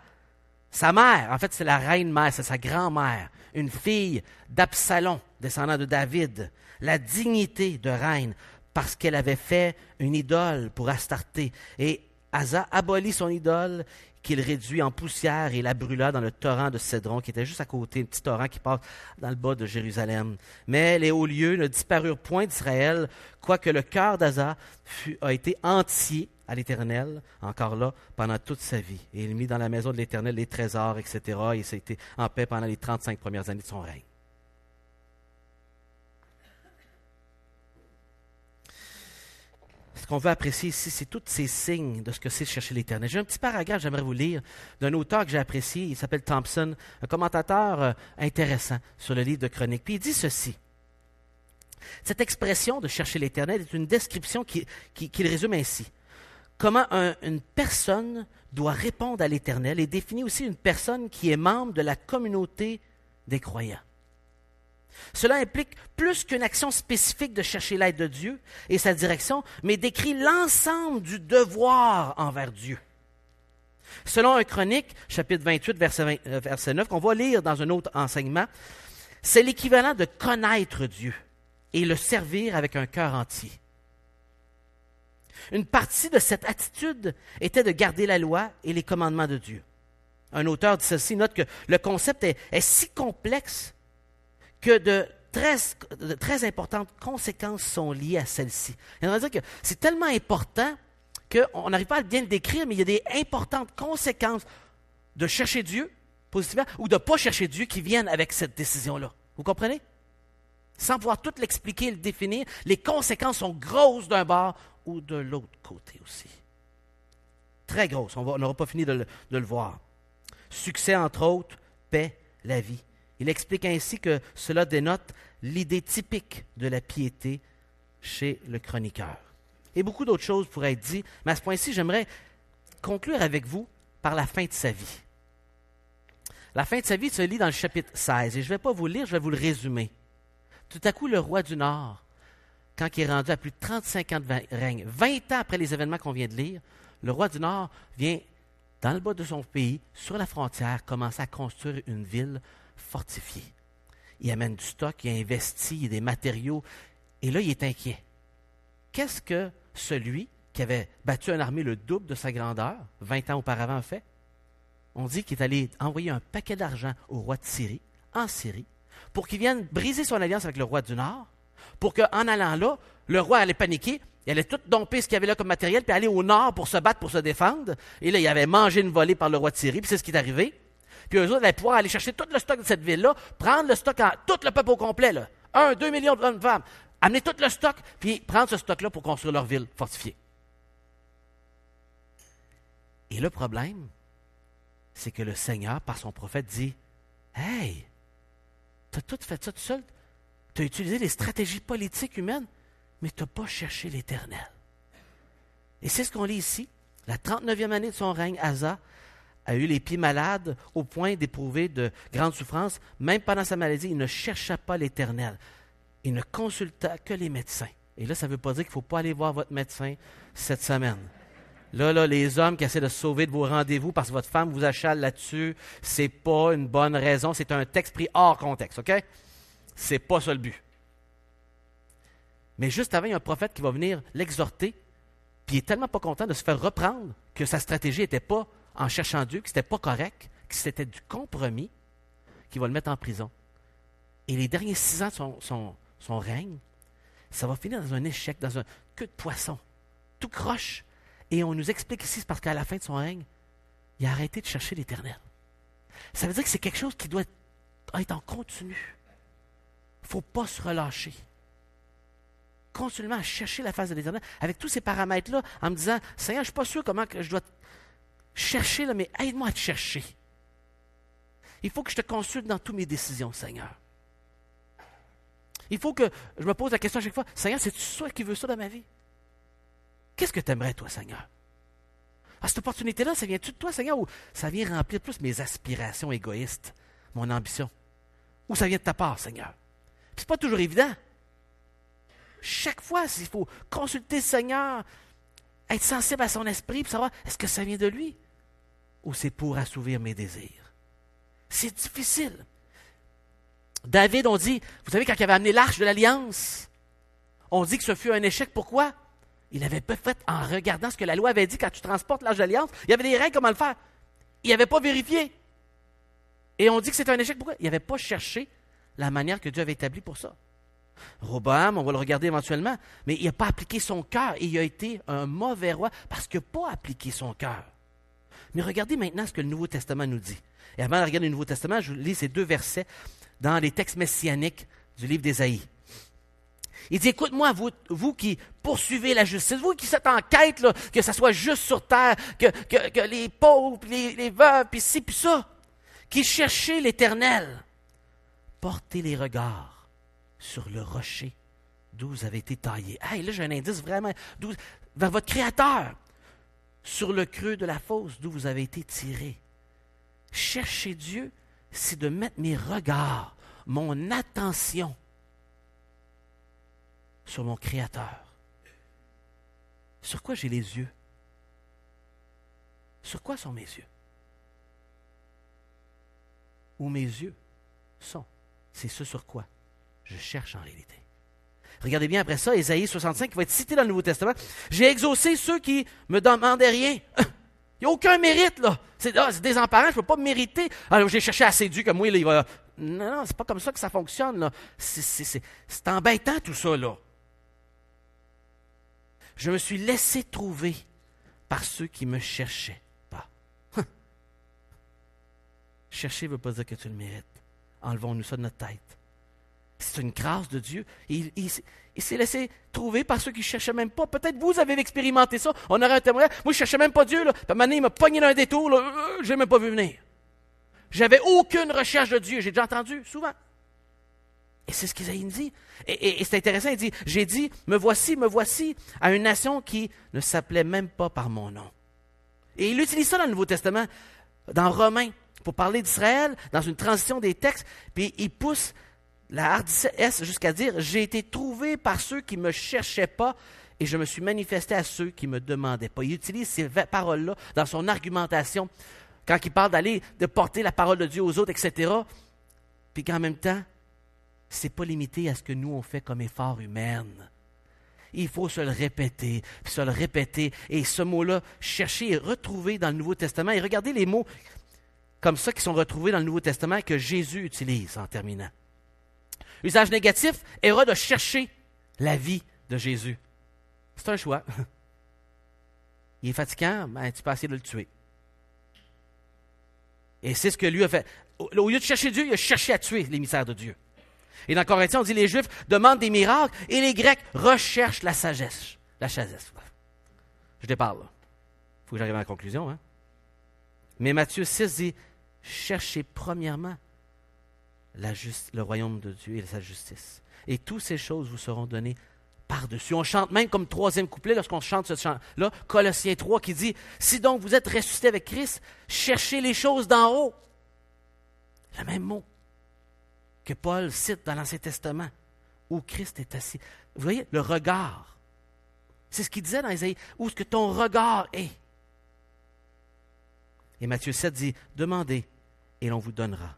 sa mère, en fait c'est la reine-mère, c'est sa grand-mère, une fille d'Absalom, descendant de David, la dignité de reine, parce qu'elle avait fait une idole pour Astarté. Et Asa abolit son idole, qu'il réduit en poussière et la brûla dans le torrent de Cédron, qui était juste à côté, un petit torrent qui passe dans le bas de Jérusalem. Mais les hauts lieux ne disparurent point d'Israël, quoique le cœur d'Asa a été entier à l'Éternel, encore là, pendant toute sa vie. Et il mit dans la maison de l'Éternel les trésors, etc. Et ça a été en paix pendant les 35 premières années de son règne. Ce qu'on veut apprécier ici, c'est tous ces signes de ce que c'est chercher l'Éternel. J'ai un petit paragraphe que j'aimerais vous lire d'un auteur que j'ai apprécié. Il s'appelle Thompson, un commentateur intéressant sur le livre de Chroniques. Puis il dit ceci. Cette expression de chercher l'Éternel est une description qui résume ainsi. Comment une personne doit répondre à l'Éternel et définit aussi une personne qui est membre de la communauté des croyants. Cela implique plus qu'une action spécifique de chercher l'aide de Dieu et sa direction, mais décrit l'ensemble du devoir envers Dieu. Selon un Chronique, chapitre 28, verset 9, qu'on va lire dans un autre enseignement, c'est l'équivalent de connaître Dieu et le servir avec un cœur entier. Une partie de cette attitude était de garder la loi et les commandements de Dieu. Un auteur dit ceci, note que le concept est si complexe que de très importantes conséquences sont liées à celle-ci. On va dire que c'est tellement important qu'on n'arrive pas à bien le décrire, mais il y a des importantes conséquences de chercher Dieu, positivement, ou de ne pas chercher Dieu qui viennent avec cette décision-là. Vous comprenez? Sans pouvoir tout l'expliquer et le définir, les conséquences sont grosses d'un bord ou de l'autre côté aussi. très grosse. On n'aura pas fini de le voir. Succès, entre autres, paix, la vie. Il explique ainsi que cela dénote l'idée typique de la piété chez le chroniqueur. Et beaucoup d'autres choses pourraient être dites, mais à ce point-ci, j'aimerais conclure avec vous par la fin de sa vie. La fin de sa vie se lit dans le chapitre 16, et je ne vais pas vous le lire, je vais vous le résumer. Tout à coup, le roi du Nord, quand il est rendu à plus de 35 ans de règne, 20 ans après les événements qu'on vient de lire, le roi du Nord vient, dans le bas de son pays, sur la frontière, commencer à construire une ville fortifiée. Il amène du stock, il investit, il a des matériaux, et là, il est inquiet. Qu'est-ce que celui qui avait battu une armée le double de sa grandeur, 20 ans auparavant, a fait? On dit qu'il est allé envoyer un paquet d'argent au roi de Syrie, en Syrie, pour qu'il vienne briser son alliance avec le roi du Nord, pour qu'en allant là, le roi allait paniquer, il allait tout domper ce qu'il y avait là comme matériel, puis aller au nord pour se battre, pour se défendre. Et là, il avait mangé une volée par le roi de Syrie, puis c'est ce qui est arrivé. Puis eux autres allaient pouvoir aller chercher tout le stock de cette ville-là, prendre le stock en tout le peuple au complet, là. 2 millions de femmes, amener tout le stock, puis prendre ce stock-là pour construire leur ville fortifiée. Et le problème, c'est que le Seigneur, par son prophète, dit « Hey, t'as tout fait ça tout seul, t'as utilisé les stratégies politiques humaines, mais t'as pas cherché l'Éternel. » Et c'est ce qu'on lit ici. La 39e année de son règne, Asa a eu les pieds malades au point d'éprouver de grandes souffrances. Même pendant sa maladie, il ne chercha pas l'Éternel. Il ne consulta que les médecins. Et là, ça ne veut pas dire qu'il ne faut pas aller voir votre médecin cette semaine. Là, les hommes qui essaient de se sauver de vos rendez-vous parce que votre femme vous achale là-dessus, c'est pas une bonne raison. C'est un texte pris hors contexte, OK? C'est pas ça le but. Mais juste avant, il y a un prophète qui va venir l'exhorter, puis il est tellement pas content de se faire reprendre que sa stratégie n'était pas en cherchant Dieu, que c'était pas correct, que c'était du compromis, qu'il va le mettre en prison. Et les derniers 6 ans de son règne, ça va finir dans un échec, dans un queue de poisson, tout croche. Et on nous explique ici, c'est parce qu'à la fin de son règne, il a arrêté de chercher l'Éternel. Ça veut dire que c'est quelque chose qui doit être en continu. Il ne faut pas se relâcher. Continuellement à chercher la face de l'Éternel, avec tous ces paramètres-là, en me disant, Seigneur, je ne suis pas sûr comment que je dois chercher, là, mais aide-moi à te chercher. Il faut que je te consulte dans toutes mes décisions, Seigneur. Il faut que je me pose la question à chaque fois, Seigneur, c'est-tu toi qui veux ça dans ma vie? Qu'est-ce que tu aimerais, toi, Seigneur? Cette opportunité-là, ça vient-tu de toi, Seigneur, ou ça vient remplir plus mes aspirations égoïstes, mon ambition? Ou ça vient de ta part, Seigneur? Puis c'est pas toujours évident. Chaque fois, il faut consulter le Seigneur, être sensible à son esprit, pour savoir, est-ce que ça vient de lui? Ou c'est pour assouvir mes désirs? C'est difficile. David, on dit, vous savez, quand il avait amené l'arche de l'Alliance, on dit que ce fut un échec. Pourquoi? Il avait pas fait en regardant ce que la loi avait dit quand tu transportes l'arche de l'Alliance. Il y avait des règles comment le faire. Il n'avait pas vérifié. Et on dit que c'est un échec. Pourquoi? Il n'avait pas cherché la manière que Dieu avait établie pour ça. Roboam, on va le regarder éventuellement, mais il n'a pas appliqué son cœur et il a été un mauvais roi parce qu'il n'a pas appliqué son cœur. Mais regardez maintenant ce que le Nouveau Testament nous dit. Et avant de regarder le Nouveau Testament, je lis ces 2 versets dans les textes messianiques du livre d'Ésaïe. Il dit, écoute-moi, vous qui poursuivez la justice, vous qui êtes en quête, là, que ça soit juste sur terre, que les pauvres, les veuves, puis ci, puis ça, qui cherchez l'Éternel, portez les regards sur le rocher d'où vous avez été taillés. Hey, là, j'ai un indice vraiment, vers votre Créateur, sur le creux de la fosse d'où vous avez été tirés. Chercher Dieu, c'est de mettre mes regards, mon attention sur mon Créateur. Sur quoi j'ai les yeux? Sur quoi sont mes yeux? Où mes yeux sont, c'est ce sur quoi je cherche en réalité. Regardez bien après ça, Ésaïe 65, qui va être cité dans le Nouveau Testament. J'ai exaucé ceux qui me demandaient rien. Il n'y a aucun mérite, là. C'est désemparant, je ne peux pas mériter. Alors, j'ai cherché assez Dieu comme moi, là, il va... Non, c'est pas comme ça que ça fonctionne, là. C'est embêtant, tout ça, là. Je me suis laissé trouver par ceux qui me cherchaient pas. Chercher ne veut pas dire que tu le mérites. Enlevons-nous ça de notre tête. C'est une grâce de Dieu. Il s'est laissé trouver par ceux qui ne cherchaient même pas. Peut-être vous avez expérimenté ça. On aurait un témoignage. Moi, je ne cherchais même pas Dieu. Là. Puis à un moment donné, il m'a pogné dans un détour. Je n'ai même pas vu venir. J'avais aucune recherche de Dieu. J'ai déjà entendu, souvent. Et c'est ce qu'Ésaïe dit. Et c'est intéressant, il dit, j'ai dit, me voici, à une nation qui ne s'appelait même pas par mon nom. Et il utilise ça dans le Nouveau Testament, dans Romains, pour parler d'Israël, dans une transition des textes, puis il pousse la hardiesse jusqu'à dire, j'ai été trouvé par ceux qui ne me cherchaient pas, et je me suis manifesté à ceux qui ne me demandaient pas. Il utilise ces paroles-là dans son argumentation, quand il parle de porter la parole de Dieu aux autres, etc., puis qu'en même temps, ce n'est pas limité à ce que nous, on fait comme effort humain. Il faut se le répéter, puis se le répéter. Et ce mot-là, chercher et retrouver dans le Nouveau Testament. Et regardez les mots comme ça qui sont retrouvés dans le Nouveau Testament que Jésus utilise en terminant. Usage négatif, erreur de chercher la vie de Jésus. C'est un choix. Il est fatigant, ben, tu peux essayer de le tuer. Et c'est ce que lui a fait. Au lieu de chercher Dieu, il a cherché à tuer l'émissaire de Dieu. Et dans Corinthiens, on dit les Juifs demandent des miracles et les Grecs recherchent la sagesse. La sagesse. Je déparle là. Il faut que j'arrive à la conclusion. Hein? Mais Matthieu 6 dit, cherchez premièrement le royaume de Dieu et sa justice. Et toutes ces choses vous seront données par-dessus. On chante même comme troisième couplet lorsqu'on chante ce chant-là, Colossiens 3 qui dit, si donc vous êtes ressuscités avec Christ, cherchez les choses d'en haut. Le même mot que Paul cite dans l'Ancien Testament, où Christ est assis. Vous voyez, le regard. C'est ce qu'il disait dans Ésaïe, où est-ce que ton regard est. Et Matthieu 7 dit, demandez et l'on vous donnera.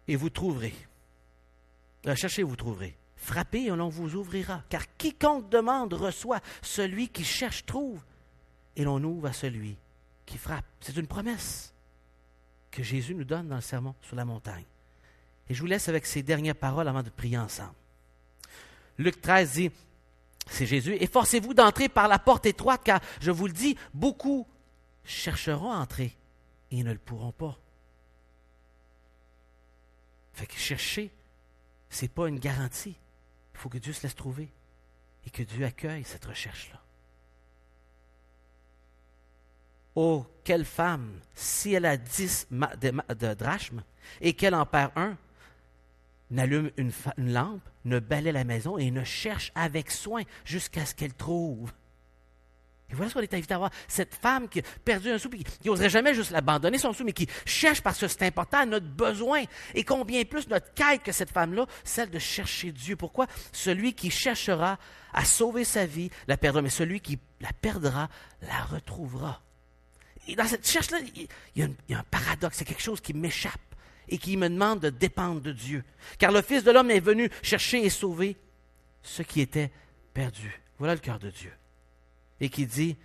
Et vous trouverez. Cherchez et vous trouverez. Frappez et l'on vous ouvrira. Car quiconque demande reçoit, celui qui cherche trouve, et l'on ouvre à celui qui frappe. C'est une promesse que Jésus nous donne dans le sermon sur la montagne. Et je vous laisse avec ces dernières paroles avant de prier ensemble. Luc 13 dit, c'est Jésus, « Efforcez-vous d'entrer par la porte étroite, car je vous le dis, beaucoup chercheront à entrer et ne le pourront pas. » Fait que chercher, ce n'est pas une garantie. Il faut que Dieu se laisse trouver et que Dieu accueille cette recherche-là. Oh, quelle femme, si elle a 10 de drachmes et qu'elle en perd un, n'allume une lampe, ne balaie la maison et ne cherche avec soin jusqu'à ce qu'elle trouve. Et voilà ce qu'on est invité à voir. Cette femme qui a perdu un sou et qui n'oserait jamais juste l'abandonner son sou, mais qui cherche parce que c'est important à notre besoin. Et combien plus notre quête que cette femme-là, celle de chercher Dieu. Pourquoi? Celui qui cherchera à sauver sa vie la perdra, mais celui qui la perdra la retrouvera. Et dans cette cherche-là, il y a un paradoxe, c'est quelque chose qui m'échappe et qui me demande de dépendre de Dieu. Car le Fils de l'homme est venu chercher et sauver ce qui était perdu. Voilà le cœur de Dieu. Et qui dit,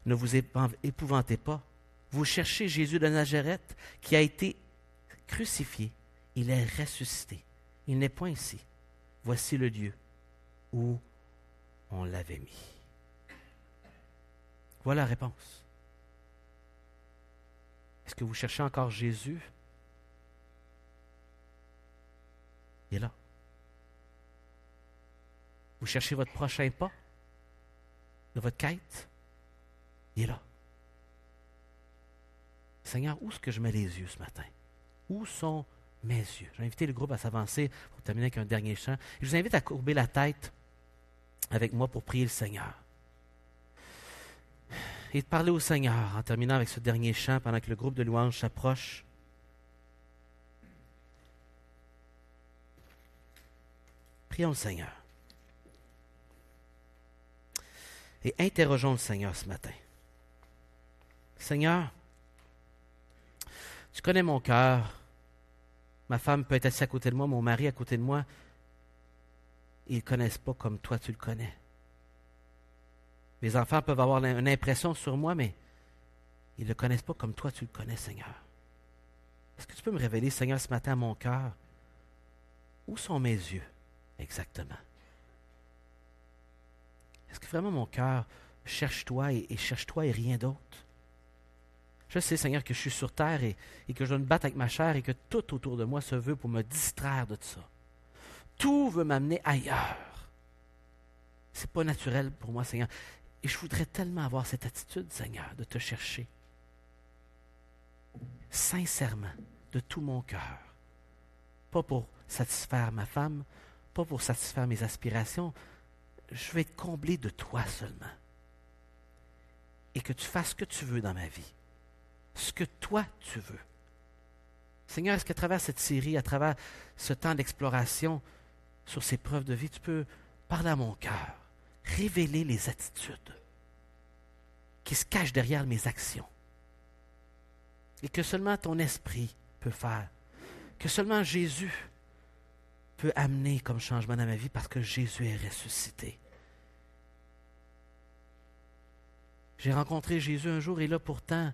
ne vous épouvantez pas. Vous cherchez Jésus de Nazareth qui a été crucifié. Il est ressuscité. Il n'est point ici. Voici le lieu où on l'avait mis. Voilà la réponse. Est-ce que vous cherchez encore Jésus? Il est là. Vous cherchez votre prochain pas de votre quête? Il est là. Seigneur, où est-ce que je mets les yeux ce matin? Où sont mes yeux? Je vais inviter le groupe à s'avancer pour terminer avec un dernier chant. Je vous invite à courber la tête avec moi pour prier le Seigneur. Et de parler au Seigneur en terminant avec ce dernier chant pendant que le groupe de louanges s'approche. Prions le Seigneur. Et interrogeons le Seigneur ce matin. Seigneur, tu connais mon cœur. Ma femme peut être assise à côté de moi, mon mari à côté de moi. Ils ne le connaissent pas comme toi tu le connais. Mes enfants peuvent avoir une impression sur moi, mais ils ne le connaissent pas comme toi tu le connais, Seigneur. Est-ce que tu peux me révéler, Seigneur, ce matin à mon cœur, où sont mes yeux exactement? Est-ce que vraiment mon cœur cherche toi et cherche toi et rien d'autre? Je sais, Seigneur, que je suis sur terre et que je dois me battre avec ma chair et que tout autour de moi se veut pour me distraire de ça. Tout veut m'amener ailleurs. C'est pas naturel pour moi, Seigneur. Et je voudrais tellement avoir cette attitude, Seigneur, de te chercher. Sincèrement, de tout mon cœur. Pas pour satisfaire ma femme, pas pour satisfaire mes aspirations. Je veux être comblé de toi seulement. Et que tu fasses ce que tu veux dans ma vie. Ce que toi tu veux. Seigneur, est-ce qu'à travers cette série, à travers ce temps d'exploration sur ces preuves de vie, tu peux parler à mon cœur, révéler les attitudes qui se cachent derrière mes actions et que seulement ton esprit peut faire, que seulement Jésus peut amener comme changement dans ma vie parce que Jésus est ressuscité. J'ai rencontré Jésus un jour et là pourtant,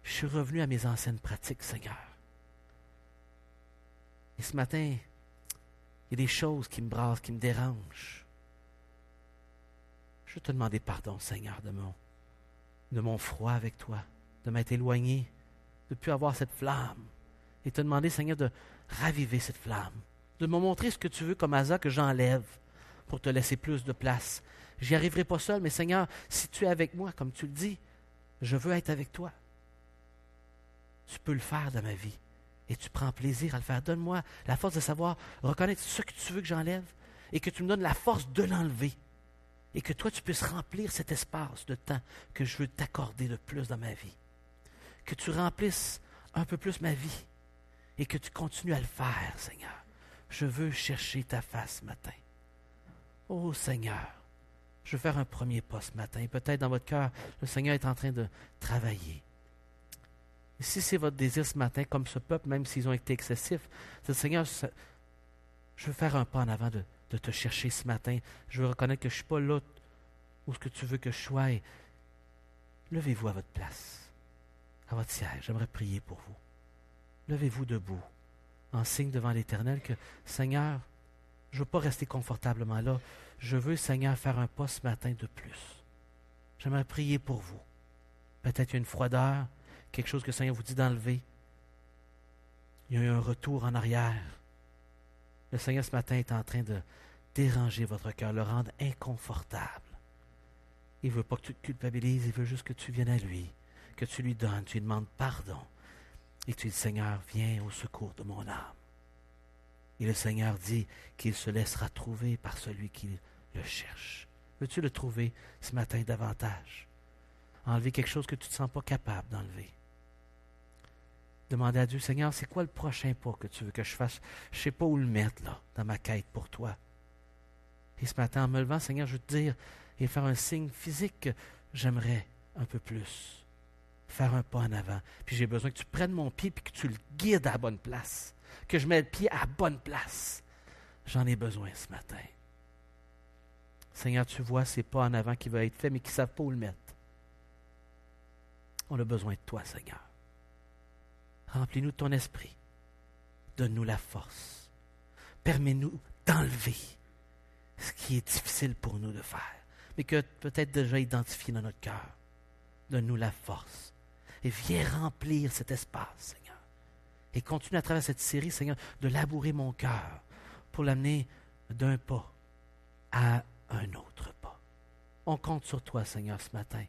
je suis revenu à mes anciennes pratiques, Seigneur. Et ce matin, il y a des choses qui me brassent, qui me dérangent. Je veux te demander pardon, Seigneur, de mon froid avec toi, de m'être éloigné, de ne plus avoir cette flamme. Et te demander, Seigneur, de raviver cette flamme, de me montrer ce que tu veux comme Asa que j'enlève pour te laisser plus de place. J'y arriverai pas seul, mais Seigneur, si tu es avec moi, comme tu le dis, je veux être avec toi. Tu peux le faire dans ma vie. Et tu prends plaisir à le faire. Donne-moi la force de savoir reconnaître ce que tu veux que j'enlève et que tu me donnes la force de l'enlever. Et que toi, tu puisses remplir cet espace de temps que je veux t'accorder de plus dans ma vie. Que tu remplisses un peu plus ma vie et que tu continues à le faire, Seigneur. Je veux chercher ta face ce matin. Oh Seigneur, je veux faire un premier pas ce matin. Et peut-être dans votre cœur, le Seigneur est en train de travailler. Et si c'est votre désir ce matin, comme ce peuple, même s'ils ont été excessifs, c'est Seigneur, je veux faire un pas en avant de te chercher ce matin. Je veux reconnaître que je ne suis pas là où ce que tu veux que je sois. Et levez-vous à votre place, à votre siège. J'aimerais prier pour vous. Levez-vous debout, en signe devant l'Éternel que, Seigneur, je ne veux pas rester confortablement là. Je veux, Seigneur, faire un pas ce matin de plus. J'aimerais prier pour vous. Peut-être une froideur, quelque chose que le Seigneur vous dit d'enlever. Il y a eu un retour en arrière. Le Seigneur ce matin est en train de déranger votre cœur, le rendre inconfortable. Il ne veut pas que tu te culpabilises, il veut juste que tu viennes à lui, que tu lui donnes, tu lui demandes pardon. Et tu dis, Seigneur, viens au secours de mon âme. Et le Seigneur dit qu'il se laissera trouver par celui qui le cherche. Veux-tu le trouver ce matin davantage? Enlever quelque chose que tu ne te sens pas capable d'enlever. Demandez à Dieu, Seigneur, c'est quoi le prochain pas que tu veux que je fasse? Je ne sais pas où le mettre, là, dans ma quête pour toi. Et ce matin, en me levant, Seigneur, je veux te dire et faire un signe physique que j'aimerais un peu plus. Faire un pas en avant. Puis j'ai besoin que tu prennes mon pied et que tu le guides à la bonne place. Que je mette le pied à la bonne place. J'en ai besoin ce matin. Seigneur, tu vois ces pas en avant qui veulent être faits, mais qui ne savent pas où le mettre. On a besoin de toi, Seigneur. Remplis-nous de ton esprit. Donne-nous la force. Permets-nous d'enlever ce qui est difficile pour nous de faire, mais que peut-être déjà identifié dans notre cœur. Donne-nous la force. Et viens remplir cet espace, Seigneur. Et continue à travers cette série, Seigneur, de labourer mon cœur pour l'amener d'un pas à un autre pas. On compte sur toi, Seigneur, ce matin.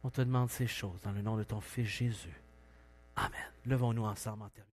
On te demande ces choses dans le nom de ton Fils Jésus. Amen. Levons-nous ensemble en terminant.